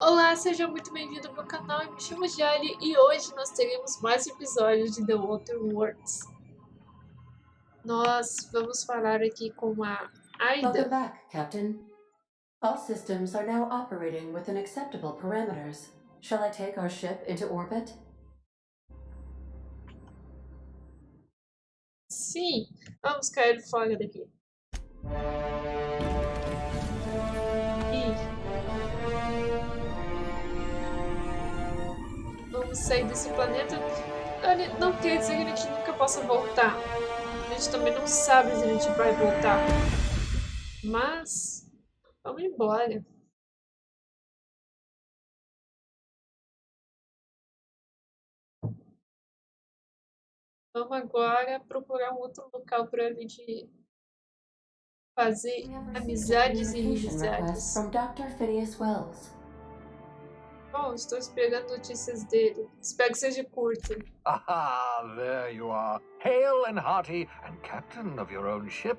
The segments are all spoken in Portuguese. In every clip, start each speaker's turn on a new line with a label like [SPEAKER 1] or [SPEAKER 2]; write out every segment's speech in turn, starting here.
[SPEAKER 1] Olá, seja muito bem-vindo ao meu canal, eu me chamo Jali e hoje nós teremos mais episódios de The Outer Worlds. Nós vamos falar aqui com a
[SPEAKER 2] Welcome
[SPEAKER 1] Aida.
[SPEAKER 2] back, Captain. All systems are now operating within acceptable parameters. Shall I take our ship into orbit?
[SPEAKER 1] Sim, vamos cair fora daqui. Vamos sair desse planeta. Olha, não quer dizer que a gente nunca possa voltar. A gente também não sabe se a gente vai voltar. Mas, vamos embora. Vamos agora procurar um outro local para a gente fazer
[SPEAKER 2] We have received a
[SPEAKER 1] amizades e
[SPEAKER 2] communication
[SPEAKER 1] inimizades.
[SPEAKER 2] request from Dr. Phineas Wells.
[SPEAKER 1] Bom, estou esperando notícias dele. Espero que seja curta.
[SPEAKER 3] Aha, there you are, hale and hearty and captain of your own ship.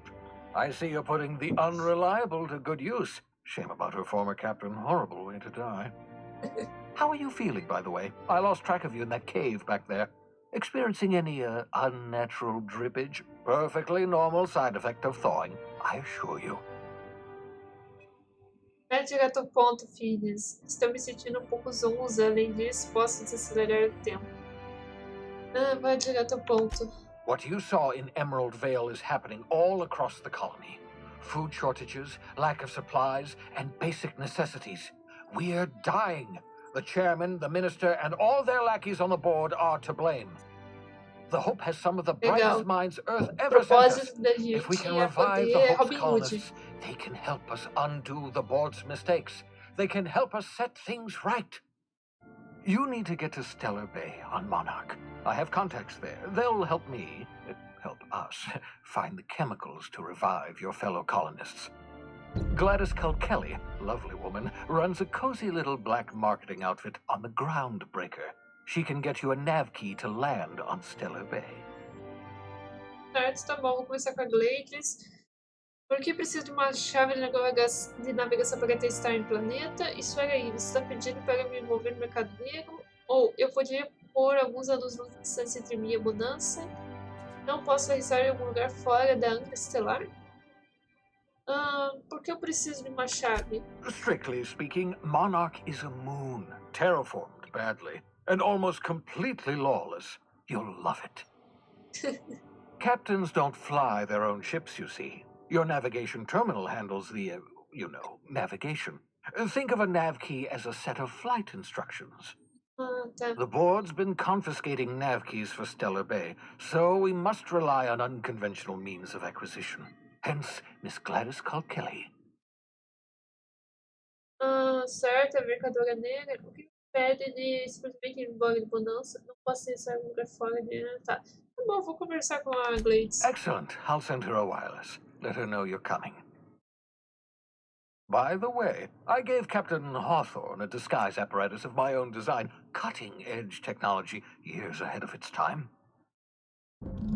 [SPEAKER 3] I see you're putting the unreliable to good use. Shame about her former captain, horrible way to die. How are you feeling, by the way? I lost track of you in that cave back there. Experiencing any unnatural drippage? Perfectly normal side effect of thawing, I assure you.
[SPEAKER 1] Vai direto ao ponto, filhas. Estou me sentindo um pouco zonza. Além disso, posso desacelerar o tempo. Vai direto ao ponto.
[SPEAKER 3] What you saw in Emerald Vale is happening all across the colony. Food shortages, lack of supplies, and basic necessities. We're dying. The chairman, the minister, and all their lackeys on the board are to blame. The Hope has some of the brightest
[SPEAKER 1] Legal.
[SPEAKER 3] minds Earth
[SPEAKER 1] O
[SPEAKER 3] ever sent us.
[SPEAKER 1] propósito da
[SPEAKER 3] If we
[SPEAKER 1] gente
[SPEAKER 3] can
[SPEAKER 1] é
[SPEAKER 3] revive the
[SPEAKER 1] poder
[SPEAKER 3] Hope's
[SPEAKER 1] Robin Hood.
[SPEAKER 3] colonists, they can help us undo the board's mistakes. They can help us set things right. You need to get to Stellar Bay on Monarch. I have contacts there. They'll help me, help us, find the chemicals to revive your fellow colonists. Gladys Kelly, lovely woman, runs a cozy little black marketing outfit on the Groundbreaker. She can get you a nav key to land on Stellar Bay.
[SPEAKER 1] Certo, tá bom. Vou começar com a Gladys. Por que preciso de uma chave de navegação para testar em planeta? Espera aí, você está pedindo para me envolver no mercado negro? Ou eu poderia pôr alguns anos de distância entre mim e a bonança? Não posso arriscar em algum lugar fora da âncora estelar? Por que eu preciso de uma chave?
[SPEAKER 3] Strictly speaking, Monarch is a moon, terraformed badly, and almost completely lawless. You'll love it. Captains don't fly their own ships, you see. Your navigation terminal handles the, navigation. Think of a nav key as a set of flight instructions.
[SPEAKER 1] Tá.
[SPEAKER 3] The board's been confiscating nav keys for Stellar Bay, so we must rely on unconventional means of acquisition. Hence, Miss Gladys Kelly.
[SPEAKER 1] Certo, a mercadora negra. O que me impede de simplesmente ir embora de bonança? Não posso estar em algum lugar fora de. Tá. Tá bom, vou conversar com a Gladys.
[SPEAKER 3] Excellent. I'll send her a wireless. Let her know you're coming. By the way, I gave Captain Hawthorne a disguise apparatus of my own design, cutting-edge technology, years ahead of its time.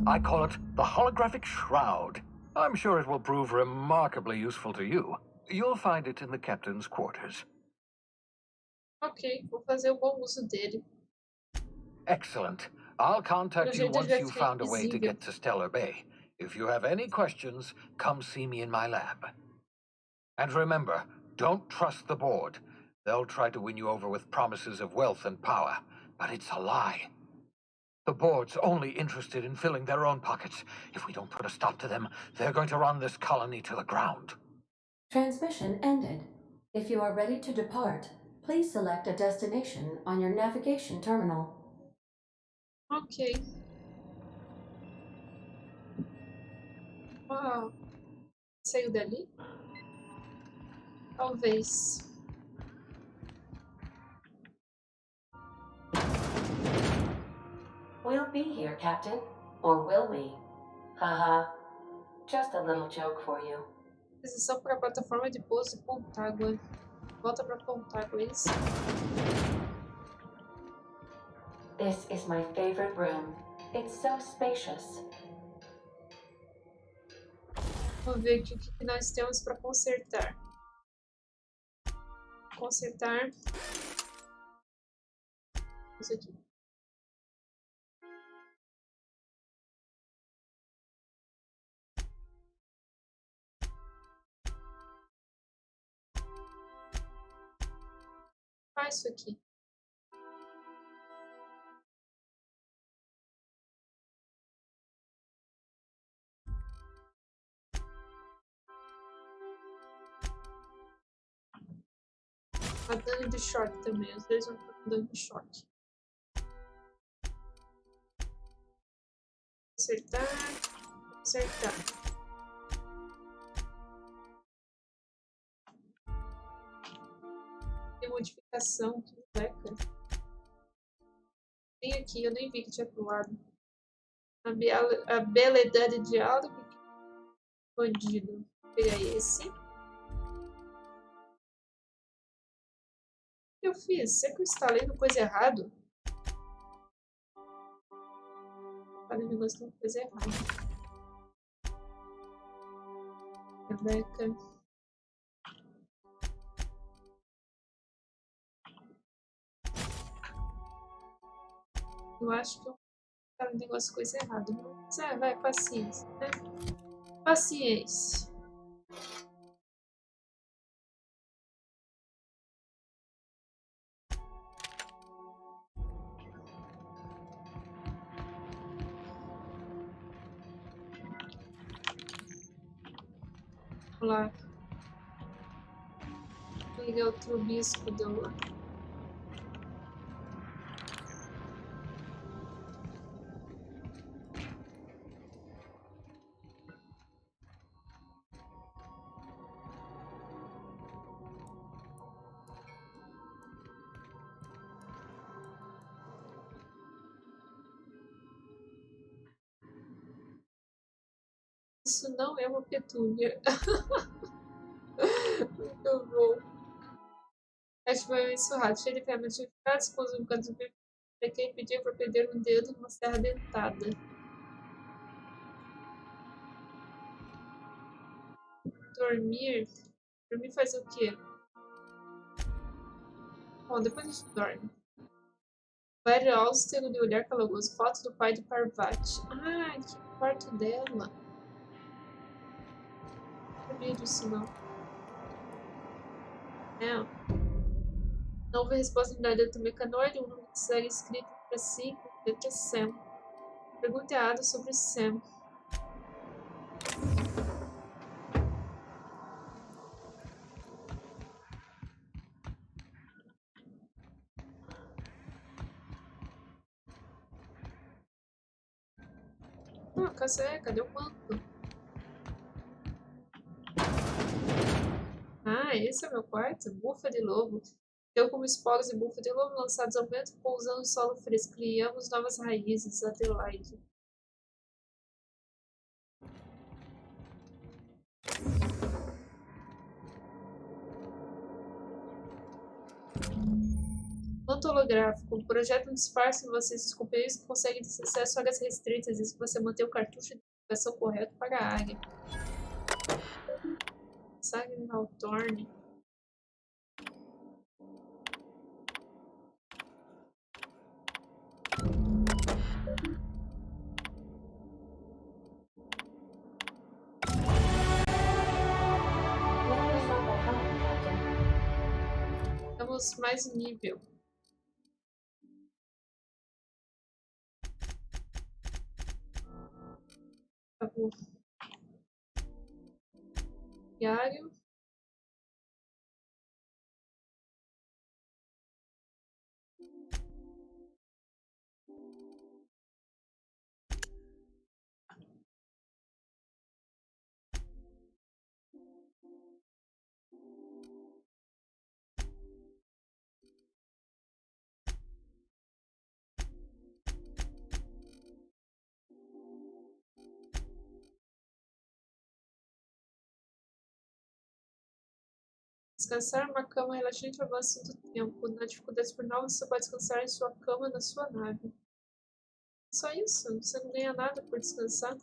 [SPEAKER 3] I call it the Holographic Shroud. I'm sure it will prove remarkably useful to you. You'll find it in the captain's quarters.
[SPEAKER 1] Ok, vou fazer o bom uso dele.
[SPEAKER 3] Excellent. I'll contact you once you've found a way to
[SPEAKER 1] invisível.
[SPEAKER 3] get to Stellar Bay. If you have any questions, come see me in my lab. And remember, don't trust the board. They'll try to win you over with promises of wealth and power, but it's a lie. The board's only interested in filling their own pockets. If we don't put a stop to them, they're going to run this colony to the ground.
[SPEAKER 2] Transmission ended. If you are ready to depart, please select a destination on your navigation terminal.
[SPEAKER 1] Ok. Saiu dali? Talvez.
[SPEAKER 2] We'll be here, Captain. Or will we? Haha. Just a little joke for you.
[SPEAKER 1] Aquisição para a plataforma de pouso e Pontágua. Volta para Pontágua, é isso?
[SPEAKER 2] This is my favorite room. It's so spacious.
[SPEAKER 1] Vamos ver aqui o que nós temos para consertar. consertar isso aqui. Faz isso aqui. Tá dano de choque também, às vezes eu tô com dano de choque. Acertar, acertar. Tem modificação, que moleca. Tem aqui, eu nem vi que tinha pro lado. A habilidade de diálogo. Bandido. Vou pegar esse. O que eu fiz? Será que eu instalei no coisa errado? Instalei no negócio com coisa errada. Rebeca. Eu acho que eu instalei no negócio com coisa errada. Mas vai, paciência, né? Paciência. Vamos lá. Vou ligar o trubisco do... Isso não é uma petúnia. Muito bom. Acho que vai ensurrado, cheio de ferramentas modificadas, com os cantos do quem pediu para perder um dedo numa serra dentada. Dormir? Dormir faz o quê? Bom, depois a gente dorme. Claire Alster de olhar caloroso. Foto do pai de Parvati. Ah, que quarto dela. Não sabia disso, não. É. Não houve resposta verdadeira do mecanoide. Um número de série escrito para si, letra Sam. Pergunta errada sobre Sam. Ah, cadê o manto? Ah, esse é meu quarto? Bufa de lobo. Deu como esporos e bufa de lobo lançados ao vento, pousando no solo fresco. Criamos novas raízes, Adelaide. Manto holográfico. O projeto um disfarce em vocês. Os companheiros que conseguem acesso a áreas restritas. Isso que você manter o cartucho de identificação correto para a área. Sagre Hawthorne. Temos mais nível. Acabou. Diário. Descansar uma cama relaxante ao avanço do tempo. Na dificuldade por novos, você pode descansar em sua cama na sua nave. Só isso? Você não ganha nada por descansar?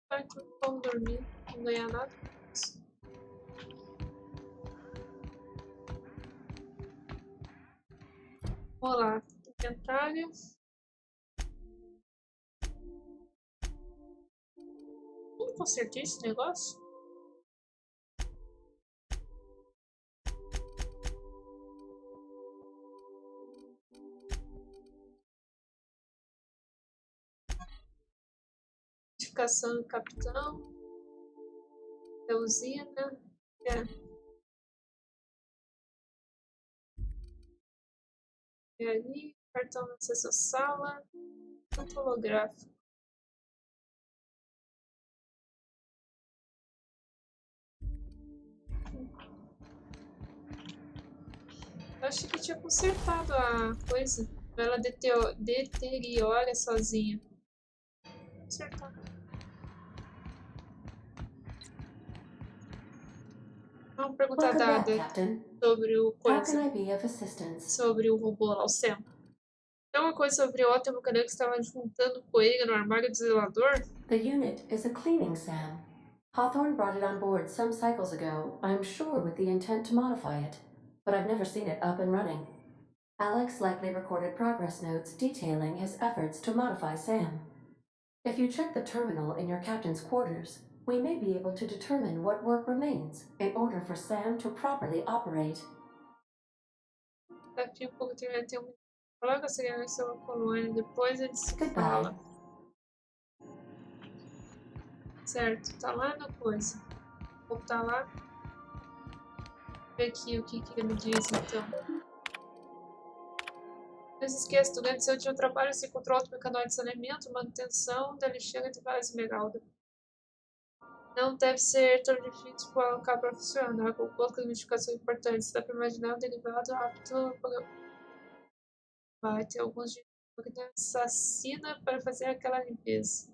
[SPEAKER 1] Vai, vamos dormir. Não ganhar nada por isso. Vamos lá, inventário. Como consertei esse negócio? Notificação do capitão. Da usina. É ali. Cartão de acesso à sala. Campo holográfico. Eu achei que tinha consertado a coisa. Ela deteriora sozinha. Consertar. Vamos perguntar
[SPEAKER 2] Welcome back,
[SPEAKER 1] Dada
[SPEAKER 2] Captain.
[SPEAKER 1] sobre o
[SPEAKER 2] How can
[SPEAKER 1] coisa.
[SPEAKER 2] I be of assistance?
[SPEAKER 1] Sobre o robô lá, o Sam. Tem uma coisa sobre o Otto que estava juntando poeira no armário do zelador?
[SPEAKER 2] The unit is a cleaning SAM. Hawthorne brought it on board some cycles ago, I'm sure with the intent to modify it, but I've never seen it up and running. Alex likely recorded progress notes detailing his efforts to modify Sam. If you check the terminal in your captain's quarters, we may be able to determine what work remains in order for Sam to properly operate.
[SPEAKER 1] Daqui a pouco tem um... Coloca a segurança da colônia, depois ele se
[SPEAKER 2] Goodbye.
[SPEAKER 1] fala. Certo, tá lá na coisa. Vou voltar lá. Ver aqui o que ele diz então. Não se esqueça, durante seu último trabalho você encontrou outro canal de saneamento, manutenção da lixeira de Vale Esmeralda. Não deve ser tão difícil colocar para funcionar, com poucas modificações importantes. Dá para imaginar um derivado apto para... Vai ter alguns de assassina para fazer aquela limpeza.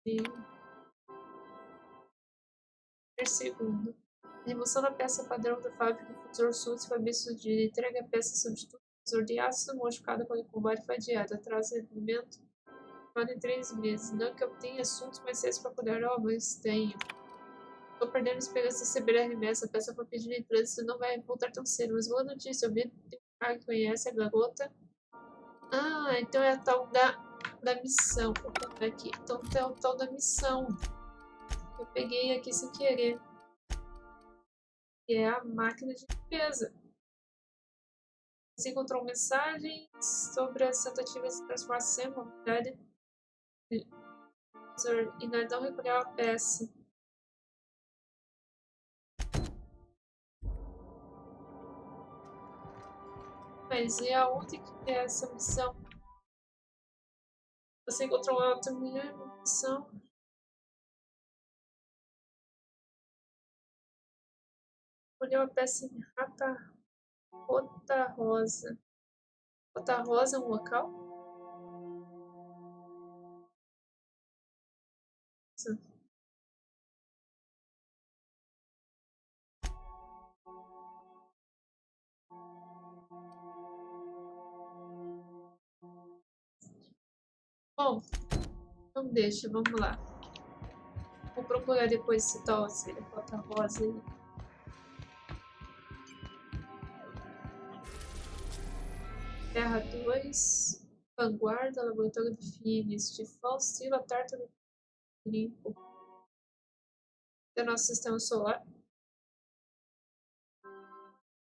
[SPEAKER 1] E... Segundo. Remoção da peça padrão da fábrica do Futor Sul foi visto de entrega a peça substituta de ácido modificada quando o combate foi adiado. Atraso de rendimento em 3 meses. Não que eu tenha assuntos mais sérios para cuidar, mas tenho. Estou perdendo esperança de receber a remessa. A peça foi pedida em trânsito não vai voltar tão cedo. Mas boa notícia, eu vi que que conhece a garota. Ah, então é a tal da missão. Vou pegar aqui. Então é o tal da missão. Eu peguei aqui sem querer. Que é a máquina de limpeza. Você encontrou mensagens sobre as tentativas de transformar Sam em unidade e nós não recolhemos a peça. Mas e aonde que é essa missão? Você encontrou uma outra missão? Escolheu a peça em Rota Rosa. Rota Rosa é um local? Sim. Bom, não deixa, vamos lá. Vou procurar depois esse tal, Rota Rosa aí. Terra 2, Vanguarda, Laboratório de Feliz, de Faustila, Tártaro Limpo. É o nosso sistema solar.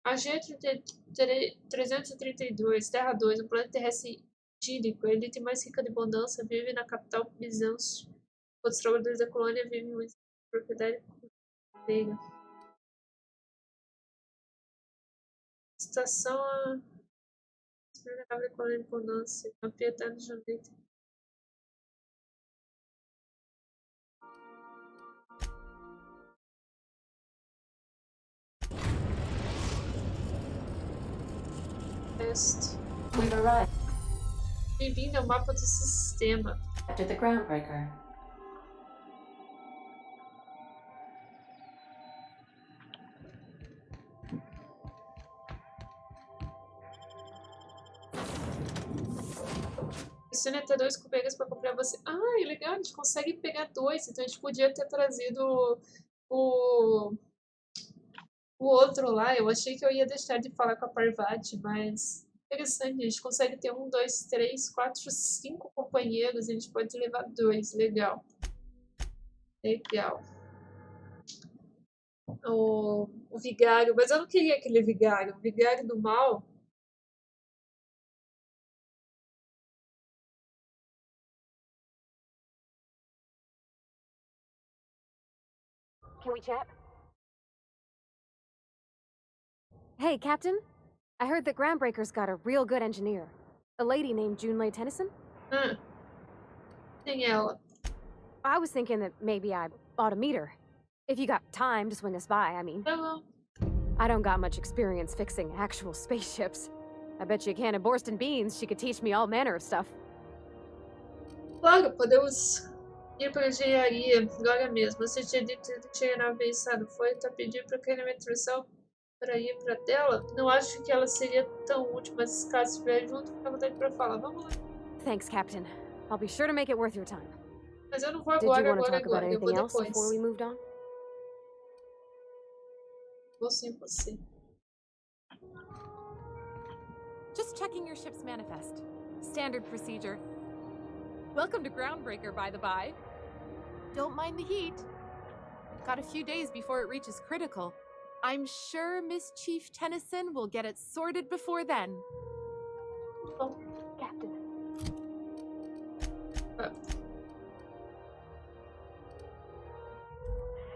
[SPEAKER 1] AG-332, Terra 2, um planeta terrestre tílico. A elite mais rica de bonança vive na capital Bizâncio. Outros trabalhadores da colônia vivem em propriedade pública. Estação da colônia de bonança. Propriedade de Janete.
[SPEAKER 2] We've arrived.
[SPEAKER 1] Bem-vindo ao mapa do sistema.
[SPEAKER 2] After the groundbreaker.
[SPEAKER 1] Pressione até 2 cubeiras para comprar você. Ah, é legal, a gente consegue pegar 2. Então a gente podia ter trazido o O outro lá, eu achei que eu ia deixar de falar com a Parvati, mas interessante, a gente consegue ter 1, 2, 3, 4, 5 companheiros, a gente pode levar 2, legal. Legal. O vigário, mas eu não queria aquele vigário, o vigário do mal.
[SPEAKER 4] Can we chat? Hey, Captain. I heard that Groundbreaker's got a real good engineer. A lady named Junlei Tennyson?
[SPEAKER 1] Tem ela.
[SPEAKER 4] I was thinking that maybe I ought to meet her. If you got time to swing us by, I mean.
[SPEAKER 1] Tá bom.
[SPEAKER 4] I don't got much experience fixing actual spaceships. I bet you a can of Borston beans she could teach me all manner of stuff.
[SPEAKER 1] Claro, podemos ir para a engenharia agora mesmo. Você tinha dito que tinha nave pensado, foi? Tá pedindo para querer uma instrução para ir para tela? Não acho que ela seria tão útil, mas caso estiver junto, fica à vontade para falar. Vamos lá.
[SPEAKER 4] Thanks, Captain. I'll be sure to make it worth your time.
[SPEAKER 1] Mas eu não vou
[SPEAKER 4] Did you
[SPEAKER 1] agora,
[SPEAKER 4] want to talk about
[SPEAKER 1] Eu vou
[SPEAKER 4] anything else
[SPEAKER 1] depois.
[SPEAKER 4] before we moved on?
[SPEAKER 1] Vou sim, você.
[SPEAKER 5] Just checking your ship's manifest. Standard procedure. Welcome to Groundbreaker, by the by. Don't mind the heat. Got a few days before it reaches critical. I'm sure Miss Chief Tennyson will get it sorted before then.
[SPEAKER 1] Bom.
[SPEAKER 4] Captain.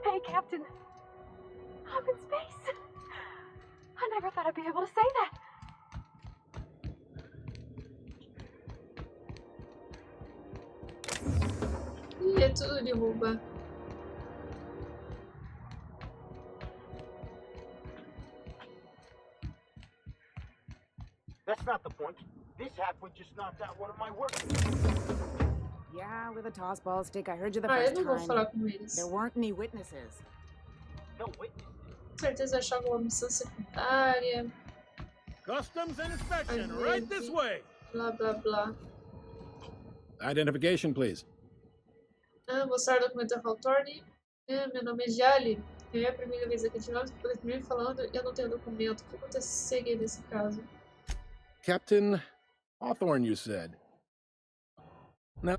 [SPEAKER 4] Hey, Captain. I'm in space. I never thought I'd be able to say that.
[SPEAKER 1] Ih, é tudo derruba.
[SPEAKER 6] That's not the point. This halfway just knocked out one of my workers.
[SPEAKER 7] Yeah, with a toss ball stick. I heard you the
[SPEAKER 1] Eu
[SPEAKER 7] first
[SPEAKER 1] não vou
[SPEAKER 7] time.
[SPEAKER 1] falar com eles.
[SPEAKER 7] There weren't any witnesses.
[SPEAKER 6] No witnesses.
[SPEAKER 1] Com certeza achar alguma missão secundária.
[SPEAKER 8] Customs and inspection, right this way.
[SPEAKER 1] Blá, blá, blá.
[SPEAKER 8] Identification, please.
[SPEAKER 1] Mostrar o documento da Hawthorne. Meu nome é Jali. É a primeira vez aqui de nós, por primeiro falando, eu não tenho documento. O que aconteceria nesse caso?
[SPEAKER 8] Captain Hawthorne, you said. Now,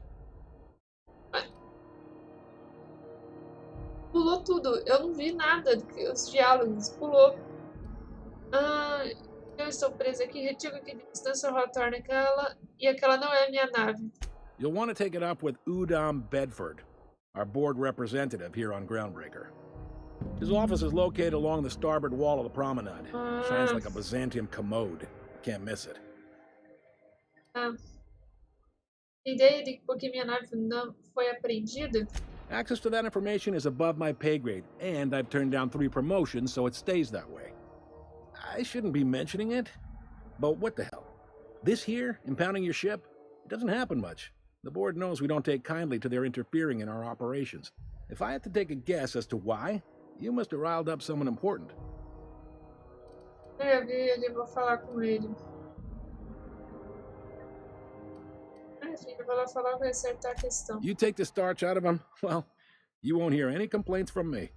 [SPEAKER 1] Pulou tudo. Eu não vi nada dos diálogos. Pulou. Eu estou presa aqui. Retiro aqui de distância Hawthorne. Aquela não é a minha nave.
[SPEAKER 8] you'll want to take it up with Udom Bedford, our board representative here on Groundbreaker. His office is located along the starboard wall of the promenade. Shines like a Byzantium commode. Can't miss it.
[SPEAKER 1] Ideia de por que minha nave não foi apreendida?
[SPEAKER 8] Access to that information is above my pay grade, and I've turned down 3 promotions, so it stays that way. I shouldn't be mentioning it, but what the hell? This here, impounding your ship, it doesn't happen much. The board knows we don't take kindly to their interfering in our operations. If I had to take a guess as to why, you must have riled up someone important.
[SPEAKER 1] Eu vi ele, vou falar com ele. Enfim, eu vou lá falar para acertar a questão.
[SPEAKER 8] You take the starch out of him, well, you won't hear any complaints from me.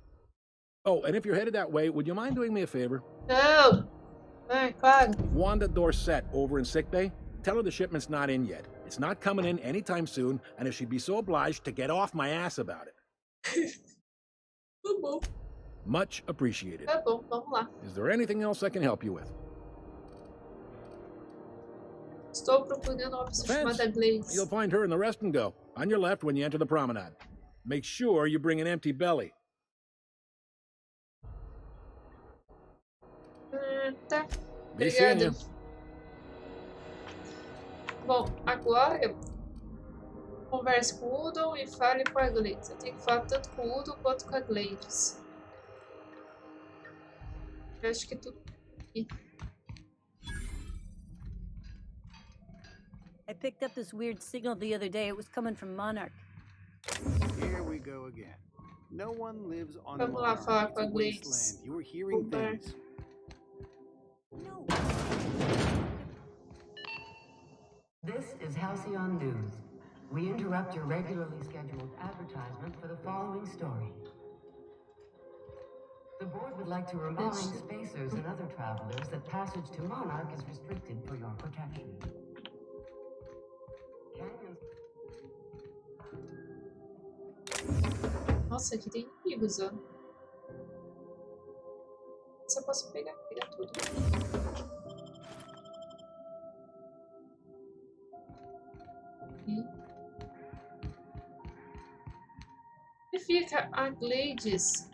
[SPEAKER 8] Oh, and if you're headed that way, would you mind doing me a favor?
[SPEAKER 1] Não! Claro.
[SPEAKER 8] Wanda Dorset over in sickbay, tell her the shipment's not in yet. It's not coming in anytime soon, and if she'd be so obliged to get off my ass about it.
[SPEAKER 1] Tá bom.
[SPEAKER 8] Much appreciated.
[SPEAKER 1] Tá bom, vamos lá.
[SPEAKER 8] Is there anything else I can help you with?
[SPEAKER 1] Estou procurando uma pessoa
[SPEAKER 8] Fence.
[SPEAKER 1] chamada Glaze.
[SPEAKER 8] You'll find her in the rest and go, on your left when you enter the promenade. Make sure you bring an empty belly.
[SPEAKER 1] Tá.
[SPEAKER 8] Be seeing
[SPEAKER 1] Obrigada.
[SPEAKER 8] you.
[SPEAKER 1] Bom, agora converse com o Udon e fale com a Glaze. Eu tenho que falar tanto com o Udon quanto com a Glaze. Eu acho que tudo aqui.
[SPEAKER 9] I picked up this weird signal the other day. It was coming from Monarch.
[SPEAKER 10] Here we go again. No one lives on
[SPEAKER 1] Vamos lá
[SPEAKER 10] Monarch.
[SPEAKER 1] falar
[SPEAKER 10] It's
[SPEAKER 1] com a
[SPEAKER 10] a
[SPEAKER 1] Glaze.
[SPEAKER 10] wasteland. You were hearing
[SPEAKER 1] Roubar.
[SPEAKER 10] things.
[SPEAKER 9] No.
[SPEAKER 2] This is Halcyon News. We interrupt your regularly scheduled advertisement for the following story. The board would like to remind spacers and other travelers that passage to Monarch is restricted for your protection.
[SPEAKER 1] Nossa, aqui tem inimigos, ó. Se eu posso pegar tudo. E fica a Gladys.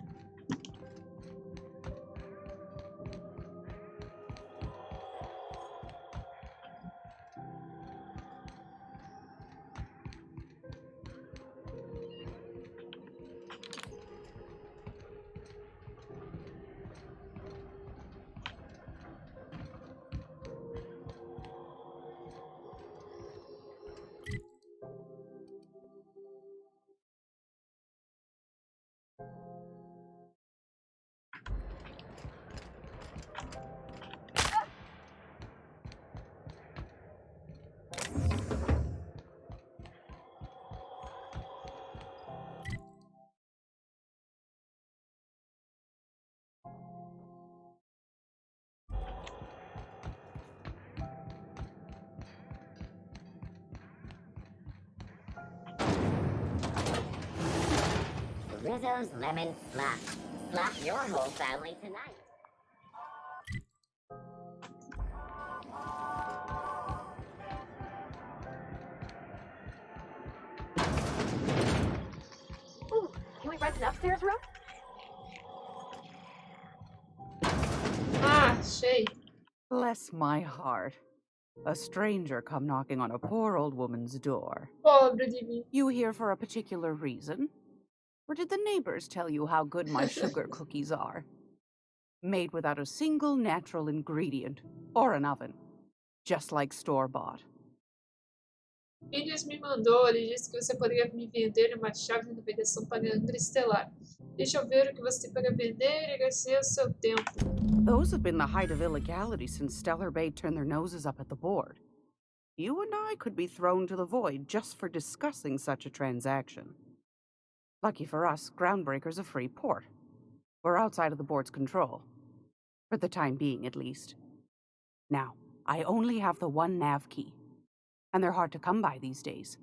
[SPEAKER 11] Rizzo's lemon slap. Slap your whole family tonight.
[SPEAKER 4] Ooh, can we rent an upstairs room?
[SPEAKER 1] Ah, achei.
[SPEAKER 7] Bless my heart. A stranger come knocking on a poor old woman's door.
[SPEAKER 1] Pobre de mim.
[SPEAKER 7] You here for a particular reason? Or did the neighbors tell you how good my sugar cookies are? Made without a single natural ingredient or an oven. Just like store-bought.
[SPEAKER 1] Phineas me mandou, ele disse que você poderia me vender uma chave de navegação para Angra Estelar. Deixa eu ver o que você tem para vender e agradecer o seu tempo.
[SPEAKER 7] Those have been the height of illegality since Stellar Bay turned their noses up at the board. You and I could be thrown to the void just for discussing such a transaction. Lucky for us, Groundbreaker's a free port. We're outside of the board's control. For the time being, at least. Now, I only have the one nav key. And they're hard to come by these days.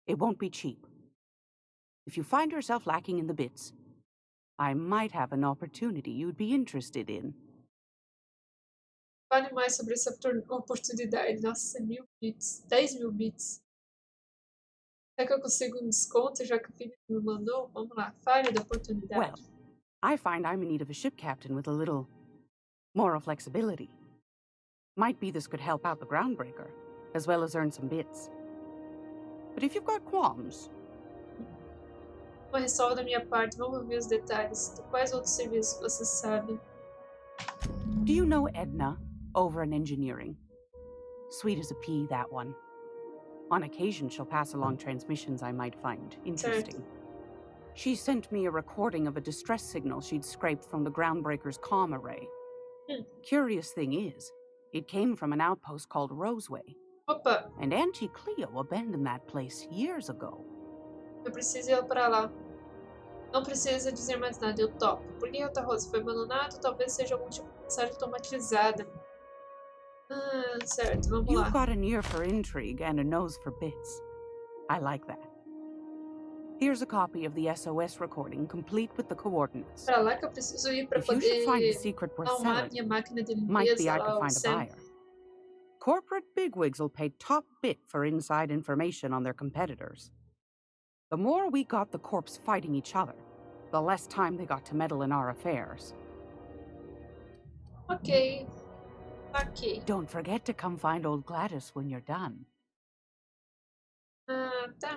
[SPEAKER 7] It won't be cheap. If you find yourself lacking in the bits, I might have an opportunity you'd be interested in.
[SPEAKER 1] Fale mais sobre essa oportunidade. Nossa, 1000 bits. 10.000 bits. Será que eu consigo um desconto, já que o Phineas me mandou? Vamos lá, fale da oportunidade.
[SPEAKER 7] Well, I find I'm in need of a ship captain with a little moral flexibility. Might be this could help out the Groundbreaker, as well as earn some bits. But if you've got qualms...
[SPEAKER 1] Uma ressalva da minha parte, vamos ver os detalhes. De quais outros serviços você sabe?
[SPEAKER 7] Do you know Edna, over in engineering? Sweet as a pea, that one. On occasion, she'll pass along transmissions I might find interesting.
[SPEAKER 1] Certo.
[SPEAKER 7] She sent me a recording of a distress signal she'd scraped from the Groundbreaker's comm array. Curious thing is, it came from an outpost called Roseway.
[SPEAKER 1] Opa,
[SPEAKER 7] And Auntie Cleo abandoned that place years ago.
[SPEAKER 1] eu preciso ir pra lá. Não precisa dizer mais nada, eu topo. Por que Rota Rosa foi abandonado? Talvez seja algum tipo de mensagem automatizada. Ah, certo, vamos lá.
[SPEAKER 7] You've got an ear for intrigue and a nose for bits. I like that. Here's a copy of the SOS recording, complete with the coordinates.
[SPEAKER 1] Pra lá que eu preciso ir pra
[SPEAKER 7] If you should find the
[SPEAKER 1] poder
[SPEAKER 7] secret worth
[SPEAKER 1] arrumar
[SPEAKER 7] selling,
[SPEAKER 1] minha máquina de
[SPEAKER 7] might be
[SPEAKER 1] limpeza
[SPEAKER 7] I
[SPEAKER 1] lá,
[SPEAKER 7] could
[SPEAKER 1] o
[SPEAKER 7] find a
[SPEAKER 1] Sam.
[SPEAKER 7] buyer. Corporate bigwigs will pay top bit for inside information on their competitors. The more we got the corps fighting each other, the less time they got to meddle in our affairs.
[SPEAKER 1] Ok. Ok.
[SPEAKER 7] Don't forget to come find old Gladys when you're done.
[SPEAKER 1] Ah, tá.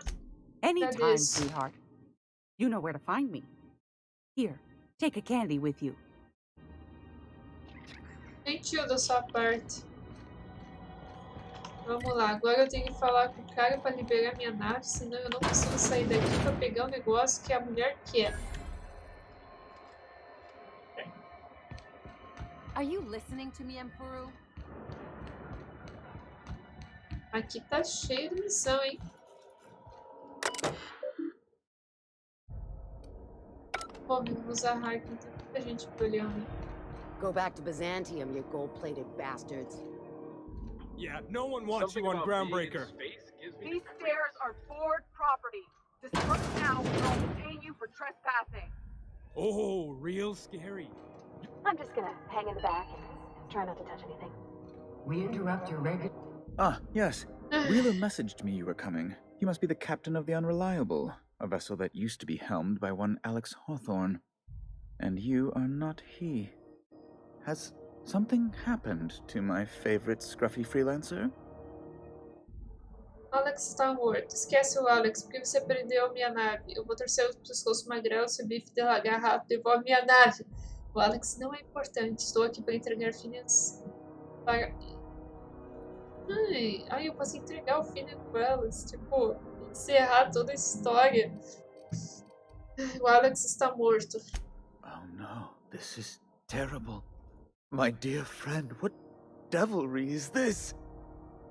[SPEAKER 7] Anytime,
[SPEAKER 1] Gladys.
[SPEAKER 7] sweetheart. You know where to find me. Here, take a candy with you.
[SPEAKER 1] Gentil da sua parte. Vamos lá, agora eu tenho que falar com o cara pra liberar minha nave, senão eu não consigo sair daqui pra pegar o negócio que a mulher quer.
[SPEAKER 5] Are you listening to me, Emperor?
[SPEAKER 1] Aqui tá cheio de missão, hein? Bom, vamos usar hack, não tem muita gente me olhando.
[SPEAKER 12] Go back to Byzantium, you gold-plated bastards.
[SPEAKER 13] Yeah, no one wants you on Groundbreaker.
[SPEAKER 14] These stairs are board property. Disperse now or I'll detain you for trespassing.
[SPEAKER 13] Oh, real scary.
[SPEAKER 4] I'm just gonna hang in the back and try not to touch anything.
[SPEAKER 11] We interrupt your regular.
[SPEAKER 15] Ah, yes. Wheeler messaged me you were coming. He must be the captain of the Unreliable, a vessel that used to be helmed by one Alex Hawthorne. And you are not he. Has something happened to my favorite scruffy freelancer?
[SPEAKER 1] Alex está morto. Esquece o Alex, porque você prendeu minha nave. Eu vou torcer o pescoço magrelo, se o bife delagar rápido, devolve minha nave. O Alex não é importante. Estou aqui para entregar Phineas para... Ai, eu posso entregar o Phineas com elas. Tipo, encerrar toda a história. O Alex está morto.
[SPEAKER 15] Oh no, this is terrible. My dear friend, what devilry is this?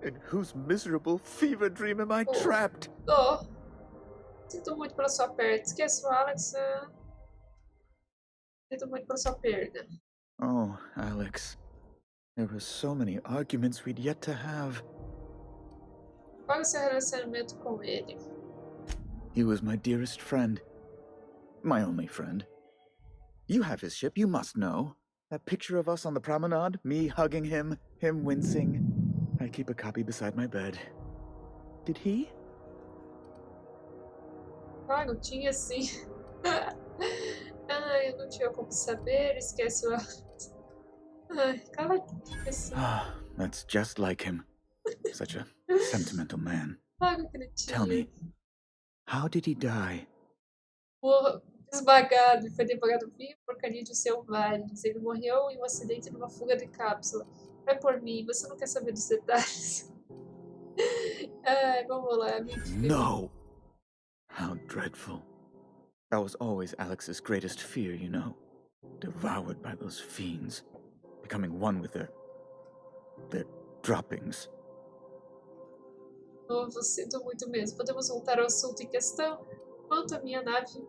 [SPEAKER 15] In whose miserable fever dream am I trapped?
[SPEAKER 1] Oh, sinto muito pela sua perda. Esquece o Alex. Sinto muito pela sua perda.
[SPEAKER 15] Oh, Alex. There were so many arguments we'd yet to have.
[SPEAKER 1] Qual é o seu relacionamento com ele?
[SPEAKER 15] He was my dearest friend. My only friend. You have his ship, you must know. That picture of us on the promenade, me hugging him wincing. I keep a copy beside my bed. Did he?
[SPEAKER 1] Claro, tinha sim. Ai, eu não tinha como saber. Esquece o Alex. Ai, cala a assim.
[SPEAKER 15] Ah, that's just like him. Such a sentimental man.
[SPEAKER 1] Claro que ele tinha.
[SPEAKER 15] Tell me, how did he die?
[SPEAKER 1] Morra esmagado e foi devorado vivo por canídeos selvagens. Ele morreu em um acidente numa fuga de cápsula. Vai por mim, você não quer saber dos detalhes. Ai, vamos lá, mentira.
[SPEAKER 15] No! How dreadful. That was always Alex's greatest fear, you know. Devoured by those fiends. Becoming one with their droppings.
[SPEAKER 1] Nossa, sinto muito mesmo. Podemos voltar ao assunto em questão? Quanto à minha nave...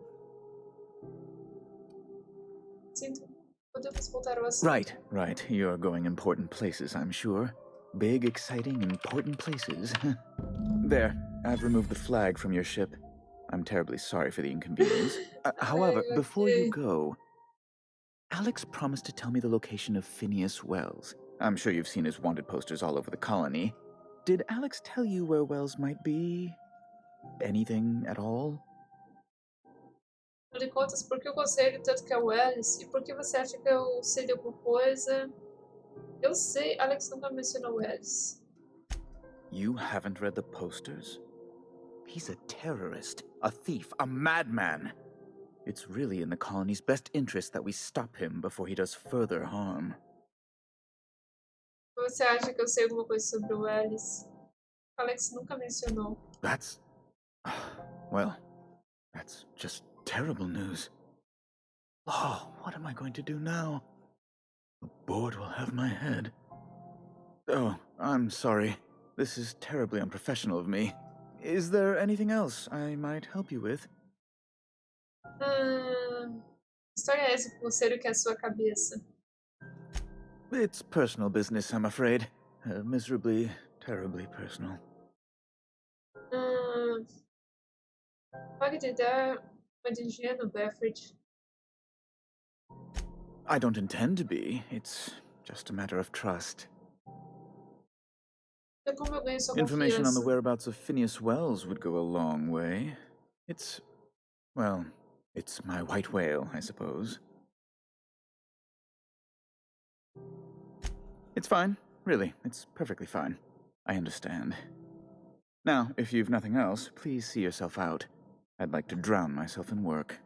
[SPEAKER 1] Podemos voltar ao assunto.
[SPEAKER 15] Right. You're going important places, I'm sure. Big, exciting, important places. There, I've removed the flag from your ship. I'm terribly sorry for the inconvenience. However, before you go, Alex promised to tell me the location of Phineas Wells. I'm sure you've seen his wanted posters all over the colony. Did Alex tell you where Wells might be? Anything at all?
[SPEAKER 1] Afinal de contas, por que eu conselho tanto que é o Alice? E por que você acha que eu sei de alguma coisa? Eu sei, Alex nunca mencionou o Alice.
[SPEAKER 15] You haven't read the posters? He's a terrorist, a thief, a madman. It's really in the colony's best interest that we stop him before he does further harm.
[SPEAKER 1] Você acha que eu sei alguma coisa sobre o Alice? Alex nunca mencionou.
[SPEAKER 15] That's... well, that's just terrible news. Oh, what am I going to do now? The board will have my head. Oh, I'm sorry. This is terribly unprofessional of me. Is there anything else I might help you with?
[SPEAKER 1] História é essa, conselho que é a sua cabeça?
[SPEAKER 15] It's personal business, I'm afraid. Miserably, terribly personal.
[SPEAKER 1] Pode te dar uma de ingênuo, Befford.
[SPEAKER 15] I don't intend to be. It's just a matter of trust.
[SPEAKER 1] É como eu ganho sua
[SPEAKER 15] Information on the
[SPEAKER 1] confiança.
[SPEAKER 15] whereabouts of Phineas Wells would go a long way. It's my white whale, I suppose. It's fine, really. It's perfectly fine. I understand. Now, if you've nothing else, please see yourself out. I'd like to drown myself in work.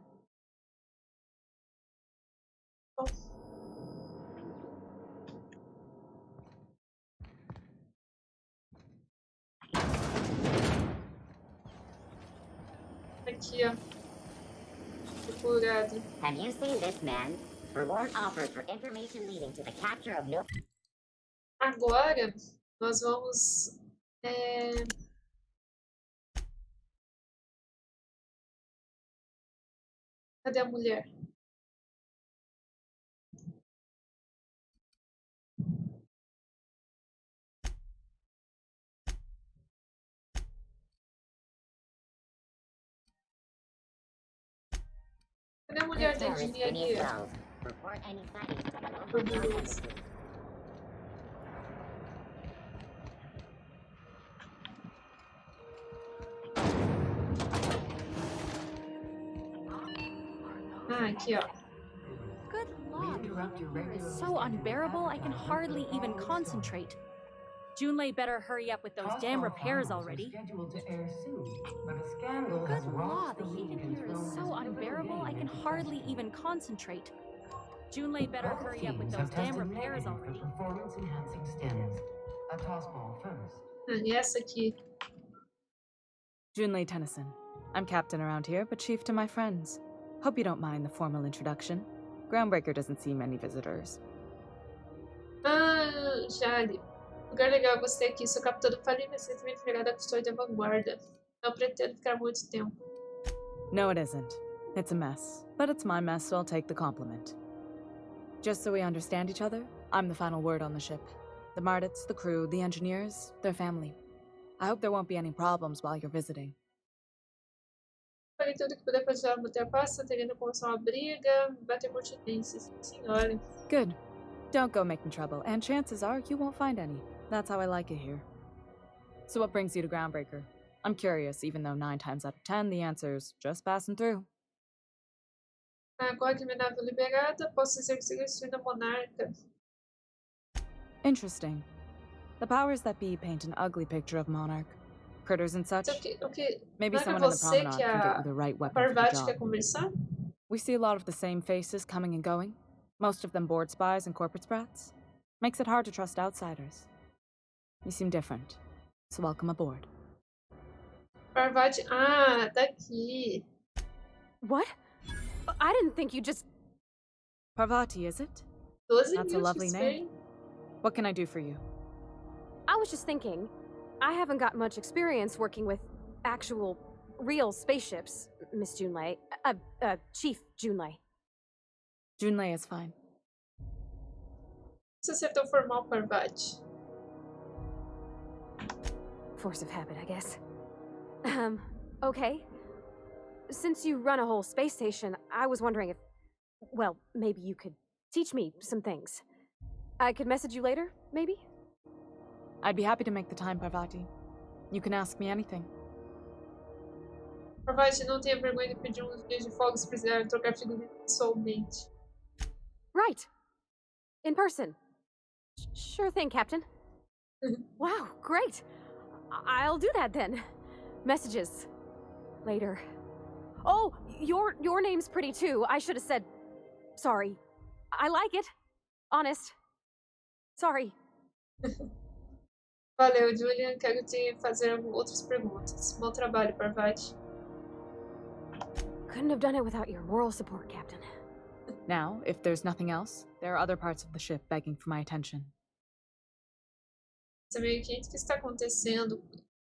[SPEAKER 1] Aqui, ó. Procurado.
[SPEAKER 11] Have you seen this man? Reward offered for information leading to the capture of no...
[SPEAKER 1] Agora, nós vamos... Cadê a mulher? Cadê a mulher da
[SPEAKER 11] This tower is
[SPEAKER 1] engenharia?
[SPEAKER 11] beneath walls. Report any sightings to the
[SPEAKER 1] Oh,
[SPEAKER 11] local
[SPEAKER 1] beleza.
[SPEAKER 11] authorities.
[SPEAKER 1] Ah, aqui, ó.
[SPEAKER 5] Good lord, the heat is so unbearable I can hardly even concentrate. Junlei better hurry up with those damn repairs already. Good law, the heat in here is so unbearable I can hardly even concentrate. Junlei better hurry up with those damn repairs already.
[SPEAKER 16] Performance-enhancing stems. A tossball first.
[SPEAKER 1] Ah, e essa aqui.
[SPEAKER 17] Junlei Tennyson. I'm captain around here, but chief to my friends. Hope you don't mind the formal introduction. Groundbreaker doesn't see many visitors.
[SPEAKER 1] Ah, Jali. Lugar legal, gostei aqui. Sou capitã do falido, recentemente virada a custódia da Vanguarda. Não pretendo ficar muito tempo.
[SPEAKER 17] No, it isn't. It's a mess. But it's my mess, so I'll take the compliment. Just so we understand each other, I'm the final word on the ship. The Mardits, the crew, the engineers, their family. I hope there won't be any problems while you're visiting.
[SPEAKER 1] Farei tudo que puder para ajudar a manter a paz, tendo como uma briga, bater continências. Senhora.
[SPEAKER 17] Good. Don't go making trouble, and chances are you won't find any. That's how I like it here. So what brings you to Groundbreaker? I'm curious, even though 9 times out of 10 the answer's just passing through.
[SPEAKER 1] Agora que minha nave é liberada, posso dizer que sigo destruindo a monarca.
[SPEAKER 17] Interesting. The powers that be paint an ugly picture of Monarch. Critters and such. Maybe
[SPEAKER 1] Não é
[SPEAKER 17] someone in the
[SPEAKER 1] você
[SPEAKER 17] promenade
[SPEAKER 1] que
[SPEAKER 17] can get
[SPEAKER 1] a
[SPEAKER 17] you the right weapon for the
[SPEAKER 1] Parvati quer
[SPEAKER 17] job.
[SPEAKER 1] conversar?
[SPEAKER 17] We see a lot of the same faces coming and going. Most of them board spies and corporate sprats. Makes it hard to trust outsiders. You seem different, so welcome aboard.
[SPEAKER 1] Parvati. Ah, tá aqui.
[SPEAKER 4] What? I didn't think you just...
[SPEAKER 17] Parvati, is it?
[SPEAKER 1] 12
[SPEAKER 17] That's a
[SPEAKER 1] mil
[SPEAKER 17] lovely
[SPEAKER 1] XP.
[SPEAKER 17] name. What can I do for you?
[SPEAKER 4] I was just thinking, I haven't got much experience working with actual, real spaceships, Miss Junlei. Chief Junlei.
[SPEAKER 17] Junlei is fine.
[SPEAKER 1] Se acertou formal, Parvati.
[SPEAKER 4] Force of habit, I guess. Okay. Since you run a whole space station, I was wondering if... Well, maybe you could teach me some things. I could message you later, maybe?
[SPEAKER 17] I'd be happy to make the time, Parvati. You can ask me anything.
[SPEAKER 1] Parvati, não tenha vergonha de pedir uns dias de folga se precisar trocar figurinha pessoalmente.
[SPEAKER 4] Right. In person. Sure thing, Captain. Wow, great. I'll do that then. Messages. Later. Oh, your name's pretty too. I should have said... Sorry. I like it. Honest. Sorry.
[SPEAKER 1] Valeu, Julian. Quero te fazer outras perguntas. Bom trabalho, Parvati.
[SPEAKER 4] Couldn't have done it without your moral support, Captain.
[SPEAKER 17] Now, if there's nothing else, there are other parts of the ship begging for my attention.
[SPEAKER 1] Você meio que o que está acontecendo?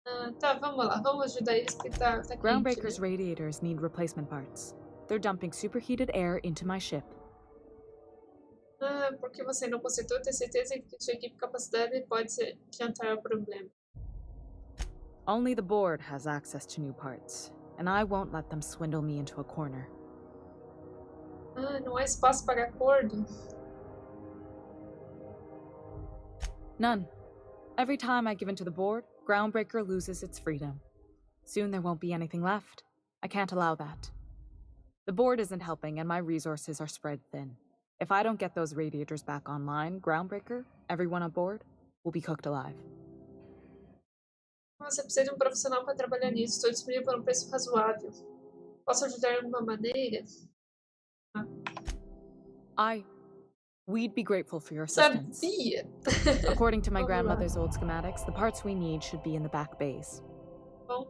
[SPEAKER 1] Ah, tá, vamos lá. Vamos ajudar eles que tá quente,
[SPEAKER 17] Groundbreaker's
[SPEAKER 1] né?
[SPEAKER 17] radiators need replacement parts. They're dumping superheated air into my ship.
[SPEAKER 1] Ah, porque você não consertou, ter certeza que sua equipe capacidade pode adiantar o problema.
[SPEAKER 17] Only the board has access to new parts, and I won't let them swindle me into a corner.
[SPEAKER 1] Ah, não há espaço para acordo?
[SPEAKER 17] None. Every time I give in to the board, Groundbreaker loses its freedom. Soon there won't be anything left. I can't allow that. The board isn't helping, and my resources are spread thin. If I don't get those radiators back online, Groundbreaker, everyone on board, will be cooked alive.
[SPEAKER 1] Você precisa de profissional para trabalhar nisso. Estou disponível por preço razoável. Posso ajudar de alguma maneira?
[SPEAKER 17] We'd be grateful for your assistance.
[SPEAKER 1] Sabia!
[SPEAKER 17] According to my
[SPEAKER 1] Vamos lá.
[SPEAKER 17] grandmother's old schematics, the parts we need should be in the back bays.
[SPEAKER 1] Bom,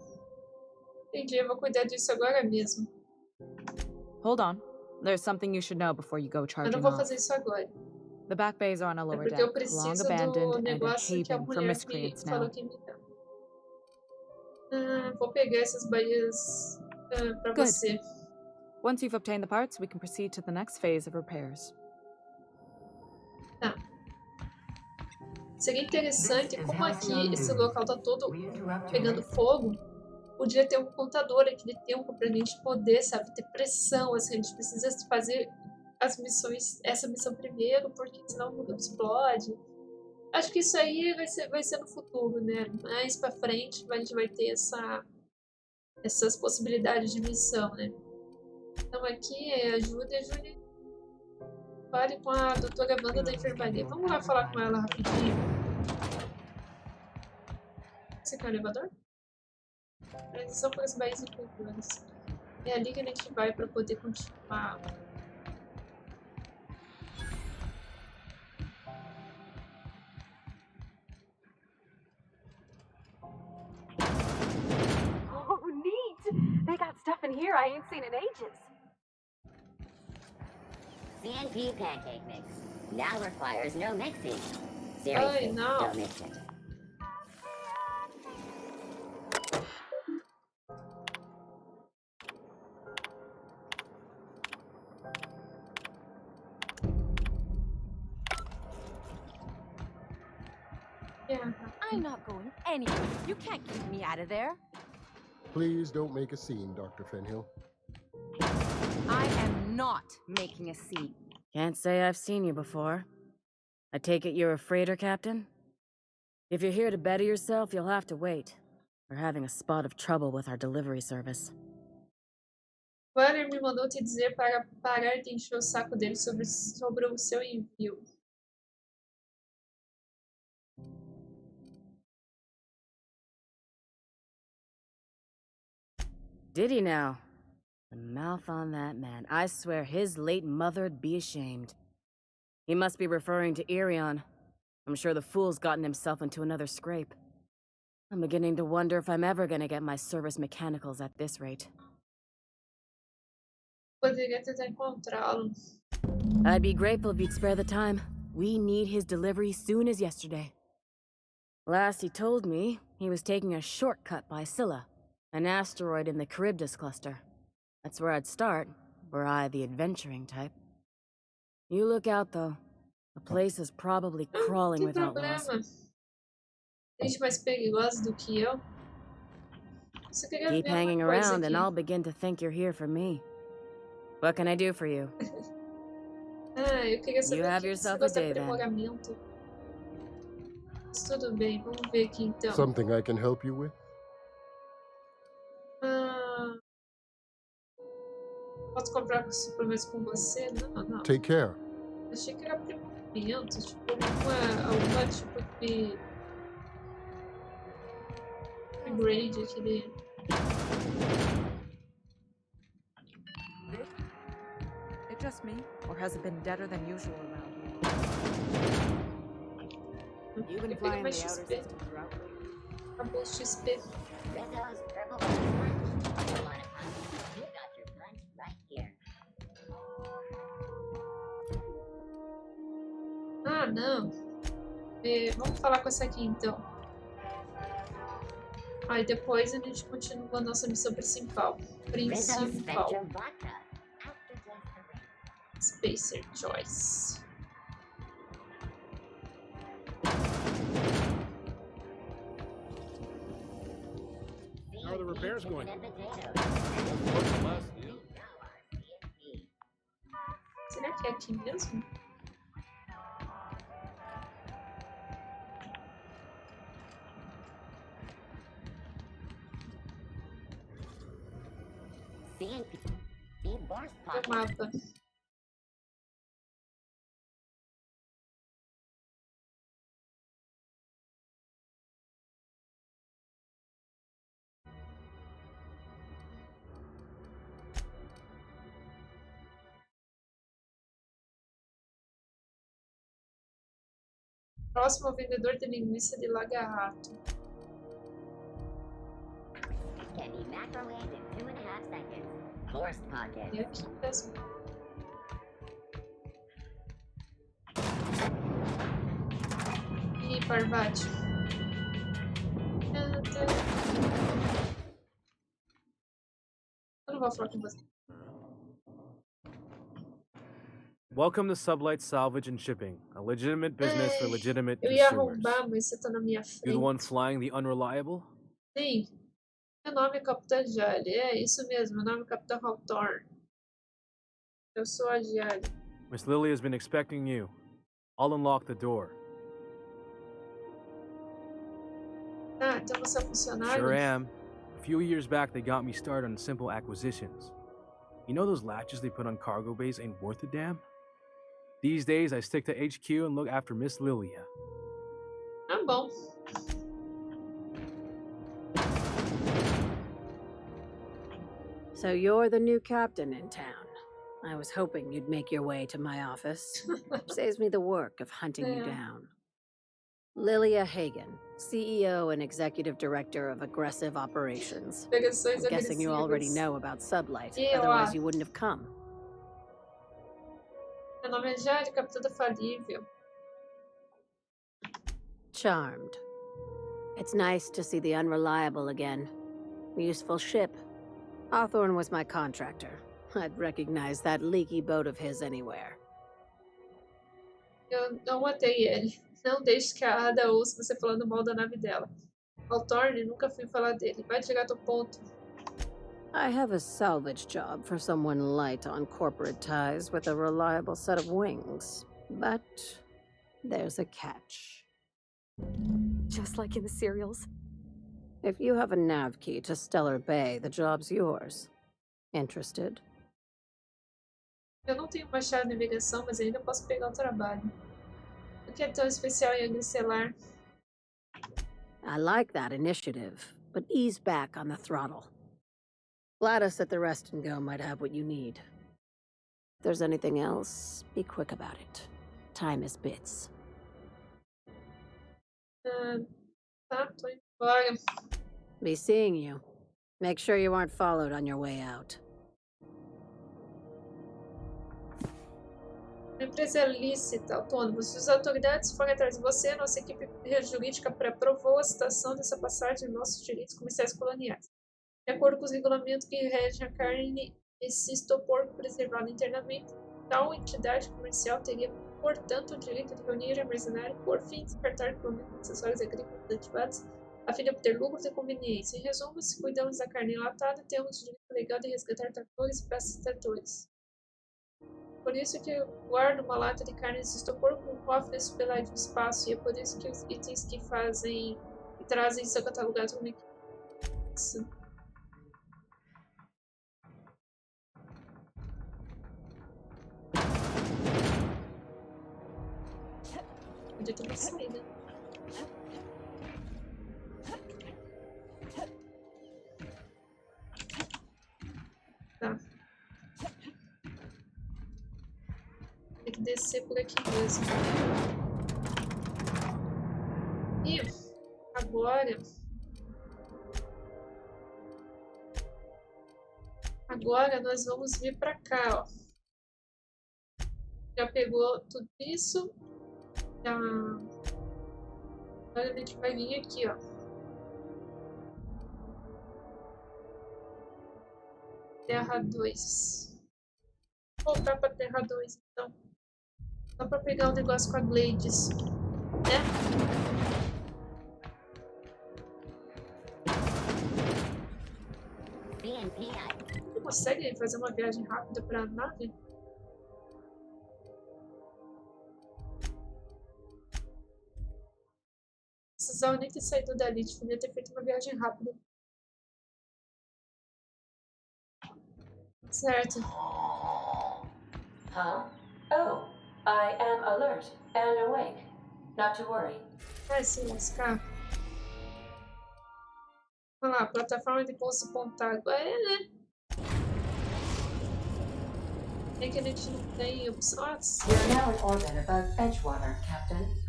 [SPEAKER 1] entendi. Eu vou cuidar disso agora mesmo.
[SPEAKER 17] Hold on. There's something you should know before you go
[SPEAKER 1] Eu
[SPEAKER 17] charging
[SPEAKER 1] não vou
[SPEAKER 17] off.
[SPEAKER 1] fazer isso agora.
[SPEAKER 17] The back bays are on a
[SPEAKER 1] É
[SPEAKER 17] lower
[SPEAKER 1] porque eu
[SPEAKER 17] deck, long
[SPEAKER 1] preciso
[SPEAKER 17] abandoned
[SPEAKER 1] do
[SPEAKER 17] and a
[SPEAKER 1] negócio que a
[SPEAKER 17] haven for
[SPEAKER 1] mulher me
[SPEAKER 17] miscreants now.
[SPEAKER 1] falou que me dá. Ah, vou pegar essas baías para
[SPEAKER 17] Good.
[SPEAKER 1] você.
[SPEAKER 17] Once you've obtained the parts, we can proceed to the next phase of repairs.
[SPEAKER 1] Tá. Seria interessante como aqui esse local tá todo pegando fogo. podia ter um contador aquele tempo pra gente poder, sabe, ter pressão, assim, a gente precisa fazer as missões, essa missão primeiro, porque senão o mundo explode. Acho que isso aí vai ser no futuro, né? Mais pra frente a gente vai ter essas possibilidades de missão, né? Então aqui é ajude. Fale com a doutora Wanda da enfermaria. Vamos lá falar com ela rapidinho. Você quer o elevador? Transição para os bairros e culturas. É ali que a gente vai para poder continuar.
[SPEAKER 4] Oh, neat! They got stuff in here I ain't seen in ages.
[SPEAKER 11] CNP pancake mix. Now requires no mixing. Seriously,
[SPEAKER 1] no.
[SPEAKER 11] don't mix it.
[SPEAKER 1] Yeah.
[SPEAKER 5] I'm not going anywhere. You can't keep me out of there.
[SPEAKER 18] Please don't make a scene, Dr. Fenhill.
[SPEAKER 5] I am not making a scene.
[SPEAKER 19] Can't say I've seen you before. I take it you're a freighter captain? If you're here to better yourself, you'll have to wait. We're having a spot of trouble with our delivery service.
[SPEAKER 1] Warner me mandou te dizer para parar de encher o saco dele sobre o seu envio.
[SPEAKER 19] Did he now? The mouth on that man. I swear his late mother'd be ashamed. He must be referring to Irion. I'm sure the fool's gotten himself into another scrape. I'm beginning to wonder if I'm ever gonna get my service mechanicals at this rate.
[SPEAKER 1] Poderia tentar encontrá-lo.
[SPEAKER 19] I'd be grateful if you'd spare the time. We need his delivery soon as yesterday. Last he told me, he was taking a shortcut by Scylla, an asteroid in the Charybdis cluster. That's where I'd start, were I the adventuring type. You look out, though. The place is probably crawling with outlaws.
[SPEAKER 1] Gente mais perigosa do que eu. Você queria
[SPEAKER 19] Keep
[SPEAKER 1] ver
[SPEAKER 19] hanging
[SPEAKER 1] uma coisa
[SPEAKER 19] around, and
[SPEAKER 1] aqui.
[SPEAKER 19] I'll begin to think you're here for me. What can I do for you?
[SPEAKER 1] Eu queria saber
[SPEAKER 19] You have
[SPEAKER 1] se
[SPEAKER 19] yourself
[SPEAKER 1] você
[SPEAKER 19] a day, then.
[SPEAKER 1] aprimoramento. Mas tudo bem, vamos ver aqui então.
[SPEAKER 18] Something I can help you with?
[SPEAKER 1] Posso comprar suplementos com você? Não.
[SPEAKER 18] Take care.
[SPEAKER 1] Achei que era aprimoramento, tipo, alguma tipo de upgrade aquele.
[SPEAKER 17] It just me? Or has it been deader than usual around here?
[SPEAKER 19] You've been flying the outer system throughout lately.
[SPEAKER 1] Acabou o XP.
[SPEAKER 11] Rizzo's purple punch. You want a punch? You got your punch right here.
[SPEAKER 1] Não. Vamos falar com essa aqui então. Aí depois a gente continua a nossa missão principal. Spacer Choice.
[SPEAKER 8] How are the repairs going?
[SPEAKER 1] Será que é aqui mesmo? O mapa. Próximo vendedor de linguiça de lagarto.
[SPEAKER 11] Can be microwaved in 2.5 seconds. Forced pocket.
[SPEAKER 1] E aqui mesmo. Ih, Parvati. Eu não vou falar com você.
[SPEAKER 20] Welcome to Sublight Salvage and Shipping, a legitimate business for legitimate
[SPEAKER 1] Eu ia
[SPEAKER 20] consumers.
[SPEAKER 1] arrombar, mas você tá na minha
[SPEAKER 20] You're the
[SPEAKER 1] frente.
[SPEAKER 20] one flying the unreliable?
[SPEAKER 1] Sim. Meu nome é Capitã Jali. É isso mesmo, meu nome é Capitã Hawthorne. Eu sou a Jali.
[SPEAKER 20] Miss Lily has been expecting you. I'll unlock the door.
[SPEAKER 1] Ah, então você é funcionário?
[SPEAKER 20] Sure am. A few years back, they got me started on simple acquisitions. You know those latches they put on cargo bays ain't worth a damn? These days, I stick to HQ and look after Miss Lilia.
[SPEAKER 1] Ah, bom.
[SPEAKER 2] So you're the new captain in town. I was hoping you'd make your way to my office. Saves me the work of hunting you down. Lilia Hagen, CEO and Executive Director of Aggressive Operations. I'm guessing you already know about Sublight, otherwise you wouldn't have come.
[SPEAKER 1] Meu nome é Jali, Capitã da Falível.
[SPEAKER 2] Charmed. It's nice to see the Unreliable again. Useful ship. Hawthorne was my contractor. I'd recognize that leaky boat of his anywhere.
[SPEAKER 1] Eu não matei ele. Não deixe que a Ada ouça você falando mal da nave dela. Hawthorne, nunca fui falar dele. Vai direto ao ponto.
[SPEAKER 2] I have a salvage job for someone light on corporate ties with a reliable set of wings. But there's a catch.
[SPEAKER 4] Just like in the serials.
[SPEAKER 2] If you have a nav key to Stellar Bay, the job's yours. Interested?
[SPEAKER 1] Eu não tenho uma chave de navegação, mas ainda posso pegar o trabalho. O que é tão especial em agricelar?
[SPEAKER 2] I like that initiative, but ease back on the throttle. Gladys at the Rest and Go might have what you need. If there's anything else, be quick about it. Time is bits.
[SPEAKER 1] Tá, tô indo embora.
[SPEAKER 2] Be seeing you. Make sure you aren't followed on your way out.
[SPEAKER 1] A empresa é lícita, autônoma. Se as autoridades forem atrás de você, nossa equipe jurídica aprovou a citação dessa passagem de nossos direitos comerciais coloniais. De acordo com os regulamentos que regem a carne desse estopor preservado internamente, tal entidade comercial teria, portanto, o direito de reunir e armazenar, por fim, descartar equipamentos e acessórios agrícolas desativados, a fim de obter lucros e conveniência. Em resumo, se cuidamos da carne enlatada, temos o direito legal de resgatar tratores e peças de tratores. Por isso que eu guardo uma lata de carne de estopor com um cofre desse pelado no espaço, e é por isso que os itens que fazem e trazem são catalogados como equipes. Podia ter uma saída. Tá. Tem que descer por aqui mesmo. E agora nós vamos vir pra cá, ó. Já pegou tudo isso. Já... Agora a gente vai vir aqui, ó. Terra 2. Vou voltar pra Terra 2, então. Só pra pegar o negócio com a Glades, né? Você consegue fazer uma viagem rápida pra nave? Precisava nem ter saído dali, devia ter feito uma viagem rápida. Certo.
[SPEAKER 2] Huh? Oh, I am alert and awake. Not to worry.
[SPEAKER 1] Vai se lascar. Olha lá, plataforma de pouso pontável. É, né? É que a gente não tem opções.
[SPEAKER 2] You're now in orbit above Edgewater, Captain.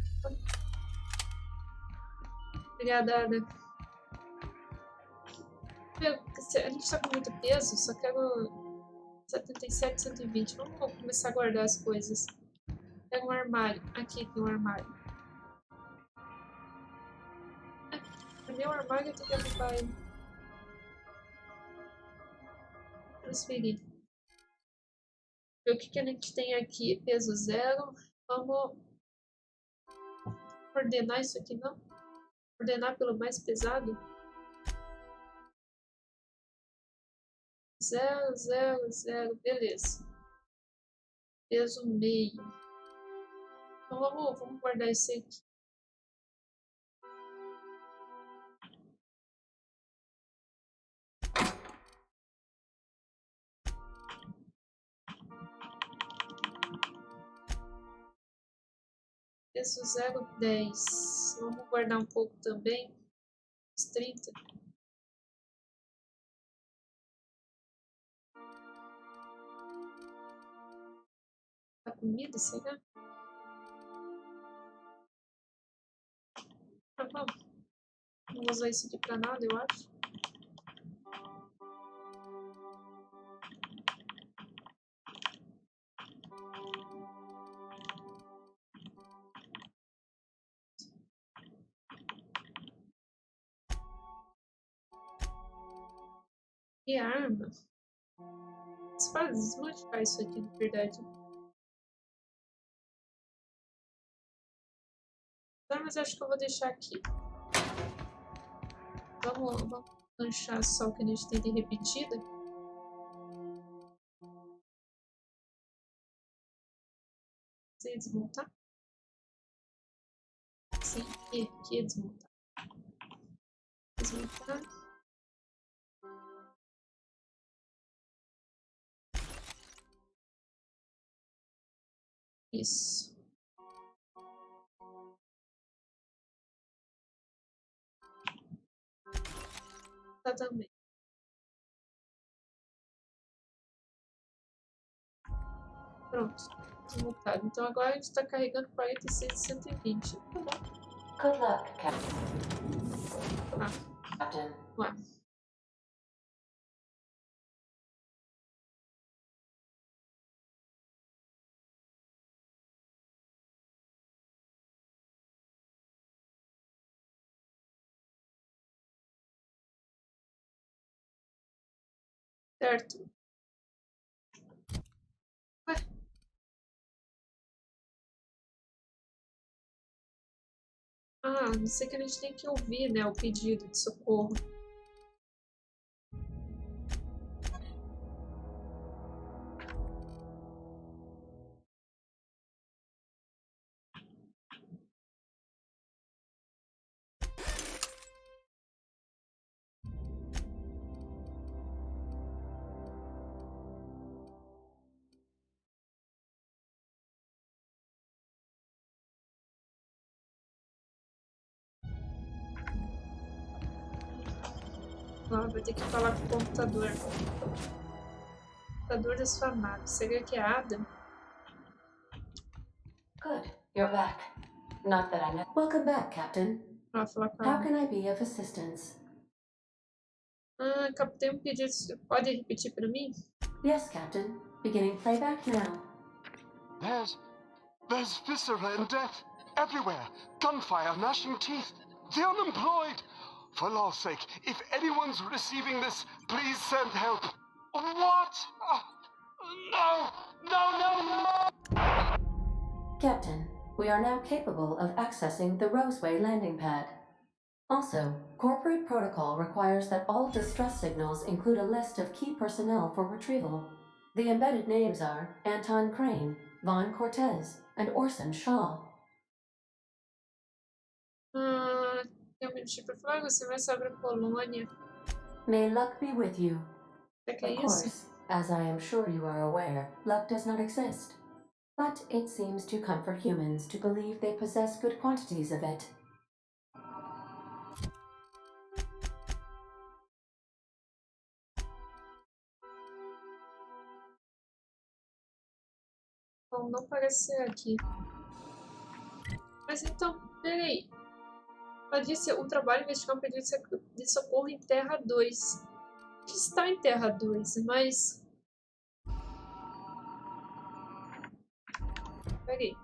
[SPEAKER 1] Obrigada, Ana. A gente tá com muito peso, só quero 77, 120. Vamos começar a guardar as coisas. Pega um armário. Aqui tem um armário. É meu armário, eu tenho que arrumar ele. Transferir. Ver o que a gente tem aqui. Peso 0. Vamos ordenar isso aqui, não? Ordenar pelo mais pesado. 0, 0, 0. Beleza. Peso meio. Então vamos guardar esse aqui. Peso 0, 10. Vamos guardar um pouco também. Uns 30. A comida, será? Ah, vamos. Não vou usar isso aqui pra nada, eu acho. E arma? Você pode desmodificar isso aqui, de verdade. Tá, mas acho que eu vou deixar aqui. Vamos lanchar só o que a gente tem de repetida. Você ia desmontar? Sim, aqui é desmontar. Desmontar. Isso. Tá também. Pronto. Desmontado. Então agora a gente está carregando 46 de 120. Tá bom.
[SPEAKER 2] Good luck, Captain.
[SPEAKER 1] Ué. Certo. Ué. Ah, não sei que a gente tem que ouvir, né, o pedido de socorro. Ah, vai ter que falar com o computador. Computador da sua nave. Seria que é a Ada?
[SPEAKER 2] Good, you're back. Not that I know. Welcome back, Captain.
[SPEAKER 1] Ah, falar com a
[SPEAKER 2] How
[SPEAKER 1] Ada.
[SPEAKER 2] can I be of assistance?
[SPEAKER 1] Ah, captei um pedido. Pode repetir para mim?
[SPEAKER 2] Yes, Captain. Beginning playback now.
[SPEAKER 21] There's viscera and death everywhere. Gunfire, gnashing teeth. The unemployed. For law's sake, if anyone's receiving this, please send help. What? No! No, no, no!
[SPEAKER 2] Captain, we are now capable of accessing the Roseway landing pad. Also, corporate protocol requires that all distress signals include a list of key personnel for retrieval. The embedded names are Anton Crane, Vaughn Cortez, and Orson Shaw.
[SPEAKER 1] Ah, tem um minutinho para falar. Você vai sobre a colônia.
[SPEAKER 2] May luck be with you.
[SPEAKER 1] Que é
[SPEAKER 2] Of course, as I am sure you are aware, luck does not exist. But it seems to comfort humans to believe they possess good quantities of it.
[SPEAKER 1] Bom, não parece ser aqui. Mas então, peraí. Ela disse o trabalho investigar um pedido de socorro em Terra 2. Está em Terra 2, mas... Peraí.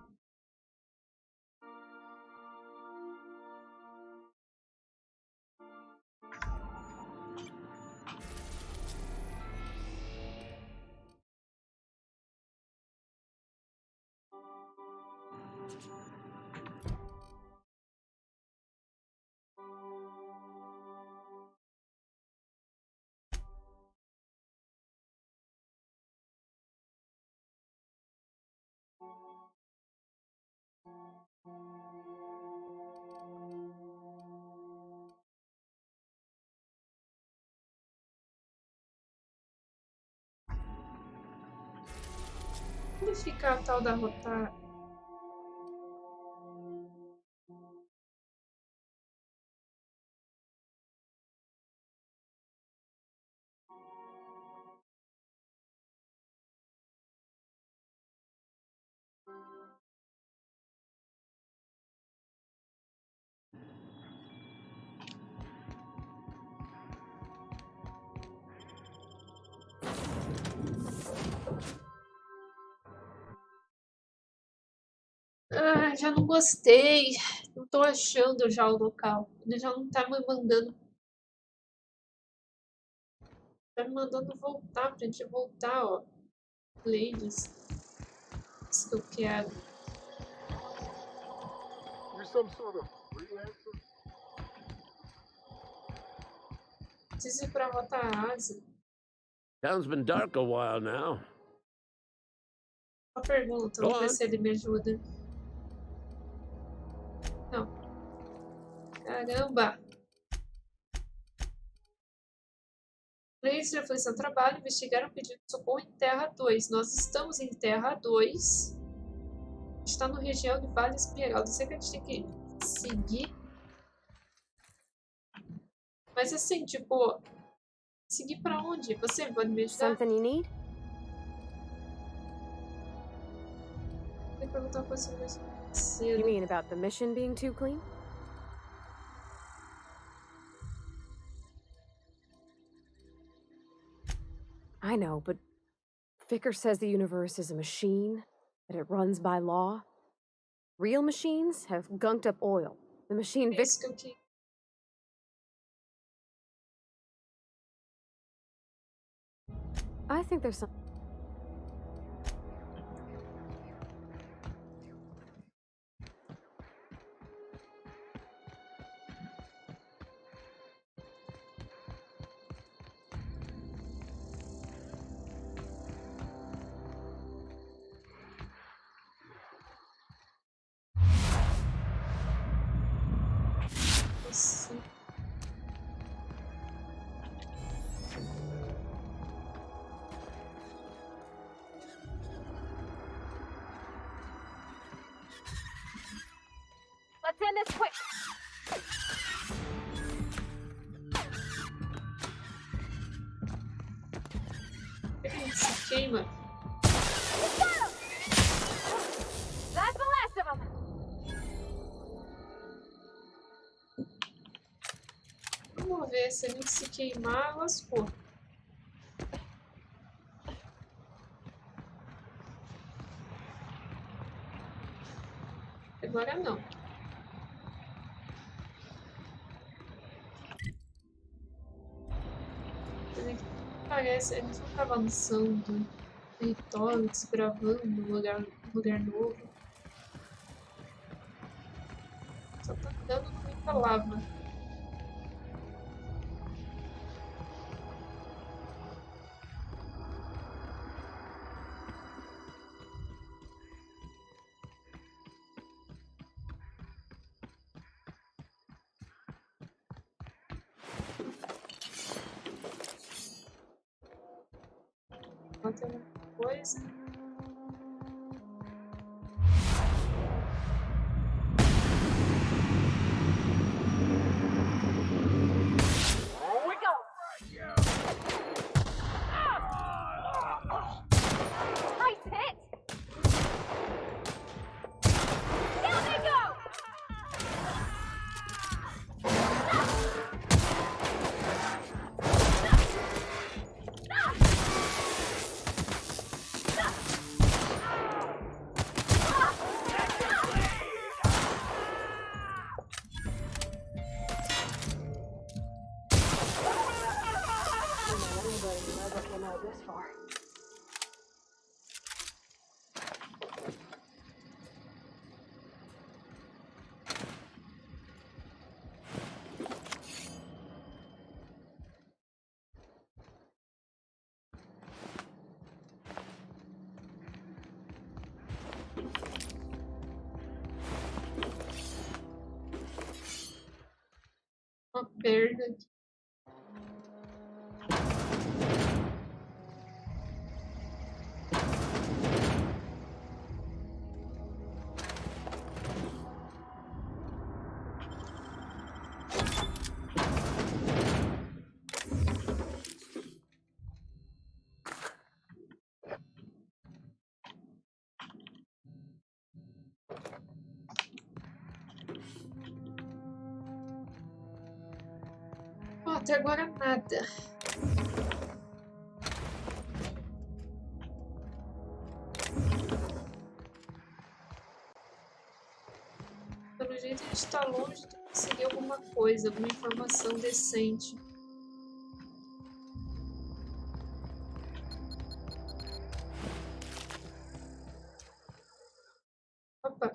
[SPEAKER 1] Onde fica a tal da rota? Ah, já não gostei. Não tô achando já o local. Ele já não tá me mandando. Tá me mandando voltar pra gente voltar, ó. Ladies. Isso que eu quero.
[SPEAKER 18] You're some sort of freelancer?
[SPEAKER 1] Preciso ir pra rota Ásia.
[SPEAKER 3] Town's been dark a while now.
[SPEAKER 1] Uma pergunta, vamos ver se ele me ajuda. Não. Caramba! Leis de aflição trabalho investigaram o pedido de socorro em Terra 2. Nós estamos em Terra 2. Está no região de Vale Esmeralda. Sei que a gente tem que seguir. Mas assim, tipo... Seguir pra onde? Você pode me ajudar?
[SPEAKER 4] Something you need?
[SPEAKER 1] Vou perguntar uma coisa mais cedo.
[SPEAKER 4] You mean about the mission being too clean? I know, but Vicker says the universe is a machine, that it runs by law. Real machines have gunked up oil. The machine Vicker... I think there's some...
[SPEAKER 1] Nossa.
[SPEAKER 4] Let's end this quick!
[SPEAKER 1] Ele se queima.
[SPEAKER 4] That's the last of them!
[SPEAKER 1] Vamos ver, se a gente se queimar, lascou. Agora não. Parece, a gente não tá avançando território, desbravando um lugar novo. Só tá dando muita lava. Tem alguma coisa. Uma perna aqui. Até agora nada. Pelo jeito a gente tá longe de conseguir alguma coisa, alguma informação decente. Opa.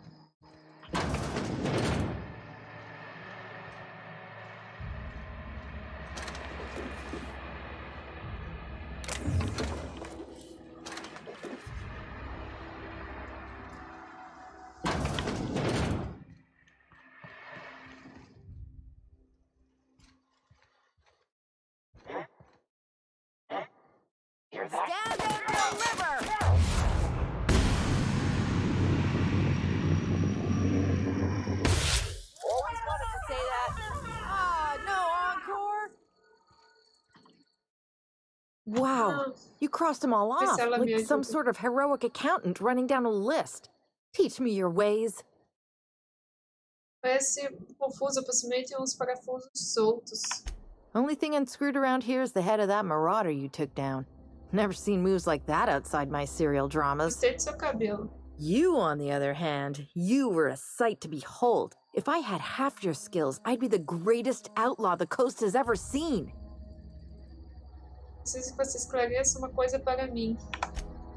[SPEAKER 5] Stand and deliver! Always wanted to say that. Ah, no encore?
[SPEAKER 6] Wow, you crossed them all off,
[SPEAKER 1] ela me
[SPEAKER 6] like some
[SPEAKER 1] ajuda.
[SPEAKER 6] sort of heroic accountant running down a list. Teach me your ways.
[SPEAKER 1] Parece confuso, possivelmente tem uns parafusos soltos.
[SPEAKER 6] Only thing unscrewed around here is the head of that marauder you took down. Never seen moves like that outside my serial dramas.
[SPEAKER 1] Gostei do seu cabelo.
[SPEAKER 6] You, on the other hand, you were a sight to behold. If I had half your skills, I'd be the greatest outlaw the coast has ever seen.
[SPEAKER 1] Preciso que você esclareça uma coisa para mim.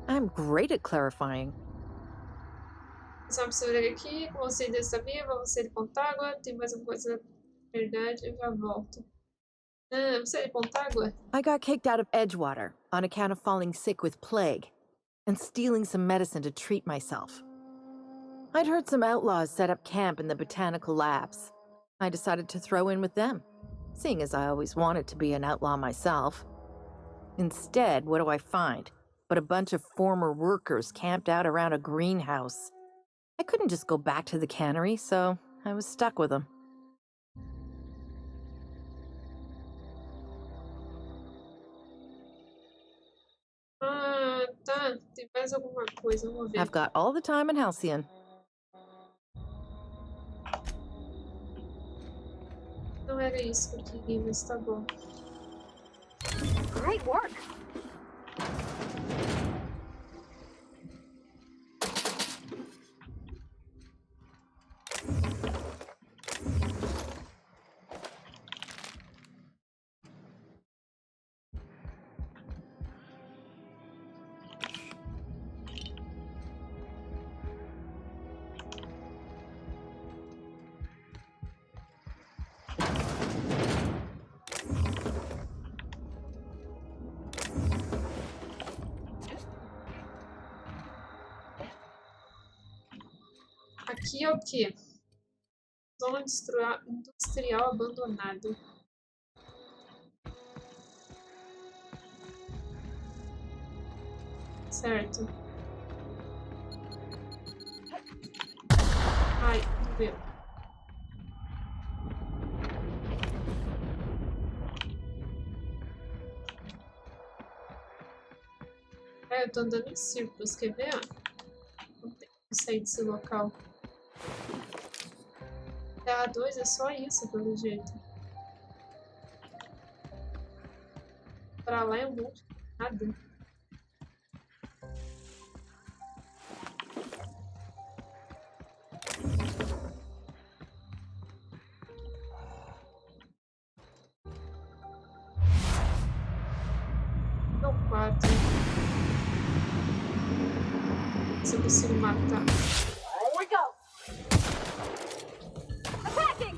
[SPEAKER 6] I'm great at clarifying.
[SPEAKER 1] Você não precisa ver aqui. Você ainda está viva, você de Pontágua. Tem mais uma coisa da verdade, eu já volto. Ah, você é de Pontágua?
[SPEAKER 6] I got kicked out of Edgewater on account of falling sick with plague and stealing some medicine to treat myself. I'd heard some outlaws set up camp in the botanical labs. I decided to throw in with them, seeing as I always wanted to be an outlaw myself. Instead, what do I find? But a bunch of former workers camped out around a greenhouse. I couldn't just go back to the cannery, so I was stuck with them.
[SPEAKER 1] Ah, tá. Tem mais alguma coisa, vamos ver.
[SPEAKER 6] I've got all the time in Halcyon.
[SPEAKER 1] Não era isso que eu queria, mas tá bom.
[SPEAKER 5] Great work!
[SPEAKER 1] Aqui é o quê? Zona industrial abandonado. Certo. Ai, doeu. Eu tô andando em círculos, quer ver? Não tem como sair desse local. A2 é só isso, pelo jeito. Pra lá é um monte de nada. Meu quarto. Se eu consigo matar.
[SPEAKER 5] Here we go! Attacking!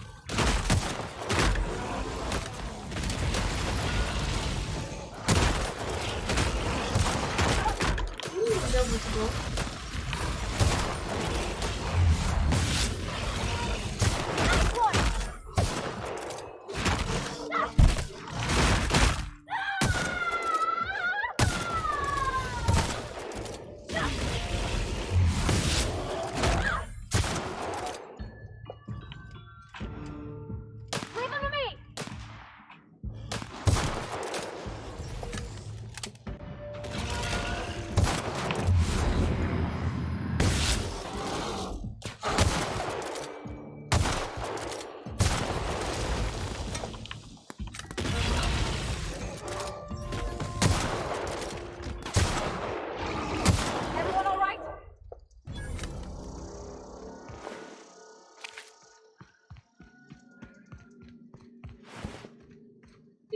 [SPEAKER 1] Deu muito bom.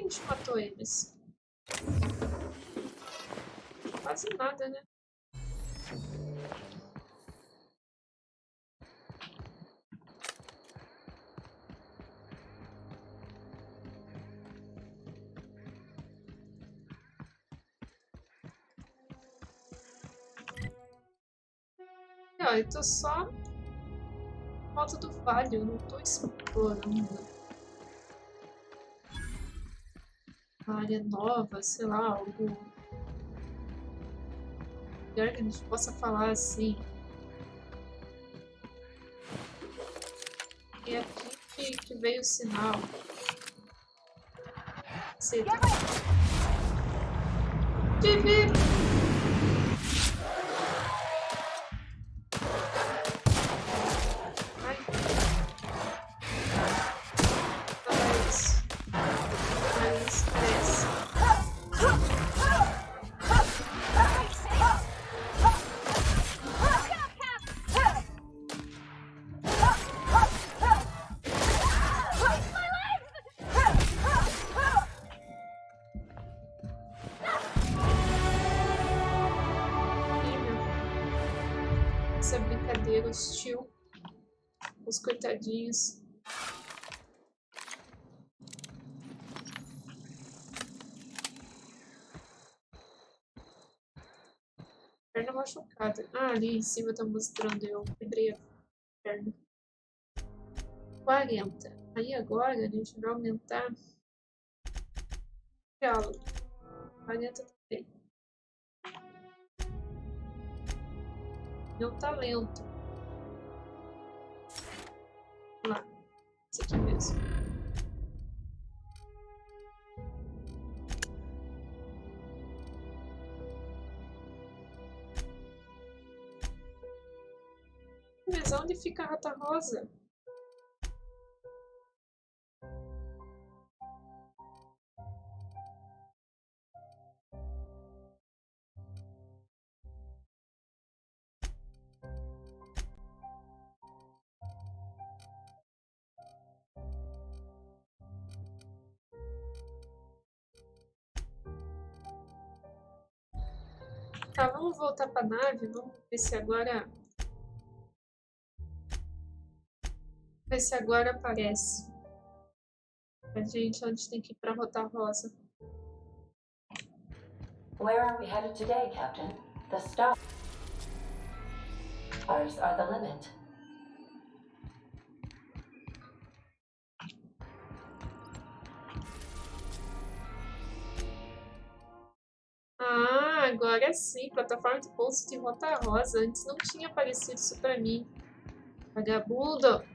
[SPEAKER 1] gente matou eles? Quase nada, né? E, ó, eu tô só em volta do vale, eu não tô explorando uma área nova, sei lá, algo melhor que a gente possa falar assim. E é aqui que veio o sinal. Cedo. Tive! Ai. Mas parece. Essa brincadeira hostil. Os coitadinhos. Perna machucada. Ah, ali em cima tá mostrando eu quebrei a perna. 40. Aí agora a gente vai aumentar o diálogo. 40 também. Meu talento. Lá. Esse aqui mesmo. Mas onde fica a rata rosa? Tá, vamos voltar pra nave. Vamos ver se agora. Ver se agora aparece. A gente tem que ir pra Rota Rosa.
[SPEAKER 2] Where are we headed today, Captain? The stars are the limit.
[SPEAKER 1] Ah, agora sim. Plataforma de pouso de Rota Rosa. Antes não tinha aparecido isso pra mim. Vagabundo.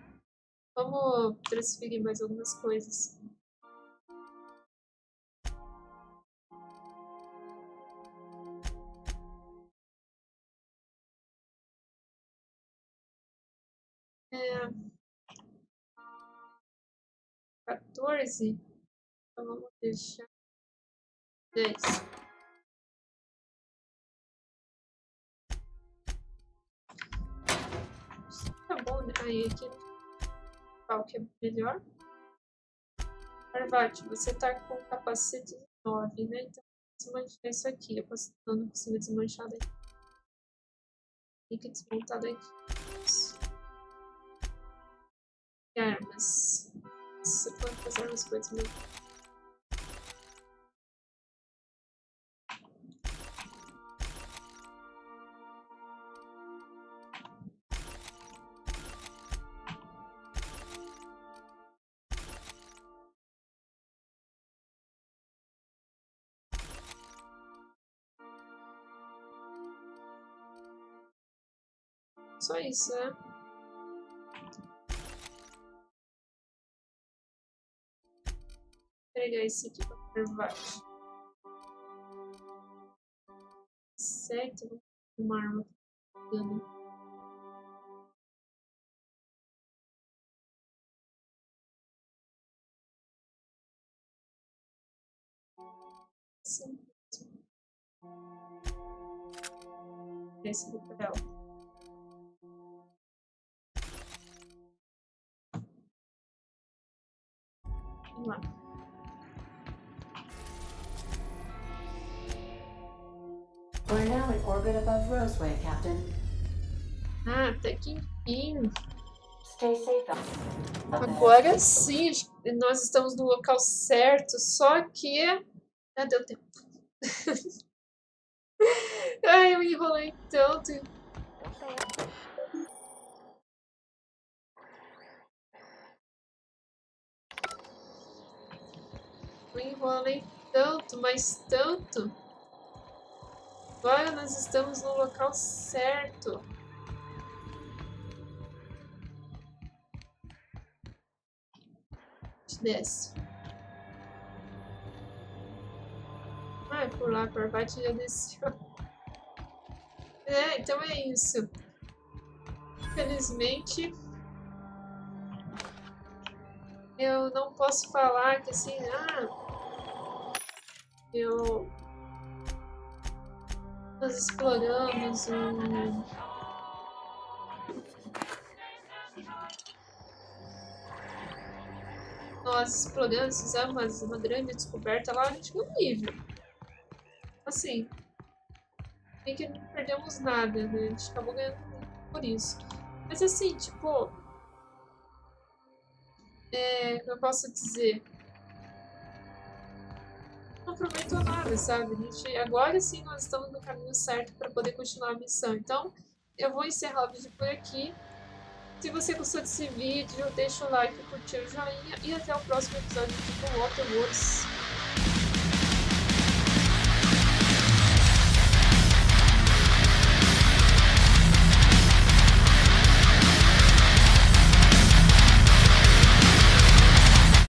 [SPEAKER 1] Vamos transferir mais algumas coisas. É... 14. Então vamos deixar 10. Tá bom, né? Aí aqui qual que é melhor? Parvati, você tá com capacete 9, né? Então desmanchar isso aqui. Eu não consigo desmanchar daqui. Tem que desmontar daqui. E armas. Nossa, quantas armas foi desmontar? Só isso, né? Vou pegar esse aqui pra Parvati. 7, vou uma arma. Sim. Esse do papel. Vamos lá.
[SPEAKER 2] We're now in orbit above Roseway, Captain.
[SPEAKER 1] Ah, até que enfim.
[SPEAKER 2] Stay safe.
[SPEAKER 1] Agora sim, nós estamos no local certo, só que... Ah, deu tempo. Ai, eu me enrolei tanto. Me enrolei tanto, mas tanto. Agora nós estamos no local certo. A gente desce. Ah, por lá, por baixo já desceu. É, então é isso. Infelizmente, eu não posso falar que assim, nós exploramos nós exploramos, fizemos uma grande descoberta lá, a gente não nível. Assim, nem que não perdemos nada, né? A gente acabou ganhando por isso. Mas assim, tipo, como eu posso dizer? Não aproveitou nada, sabe? Agora sim nós estamos no caminho certo para poder continuar a missão. Então, eu vou encerrar o vídeo por aqui. Se você gostou desse vídeo, deixa o like, curtir o joinha e até o próximo episódio de Waterworks.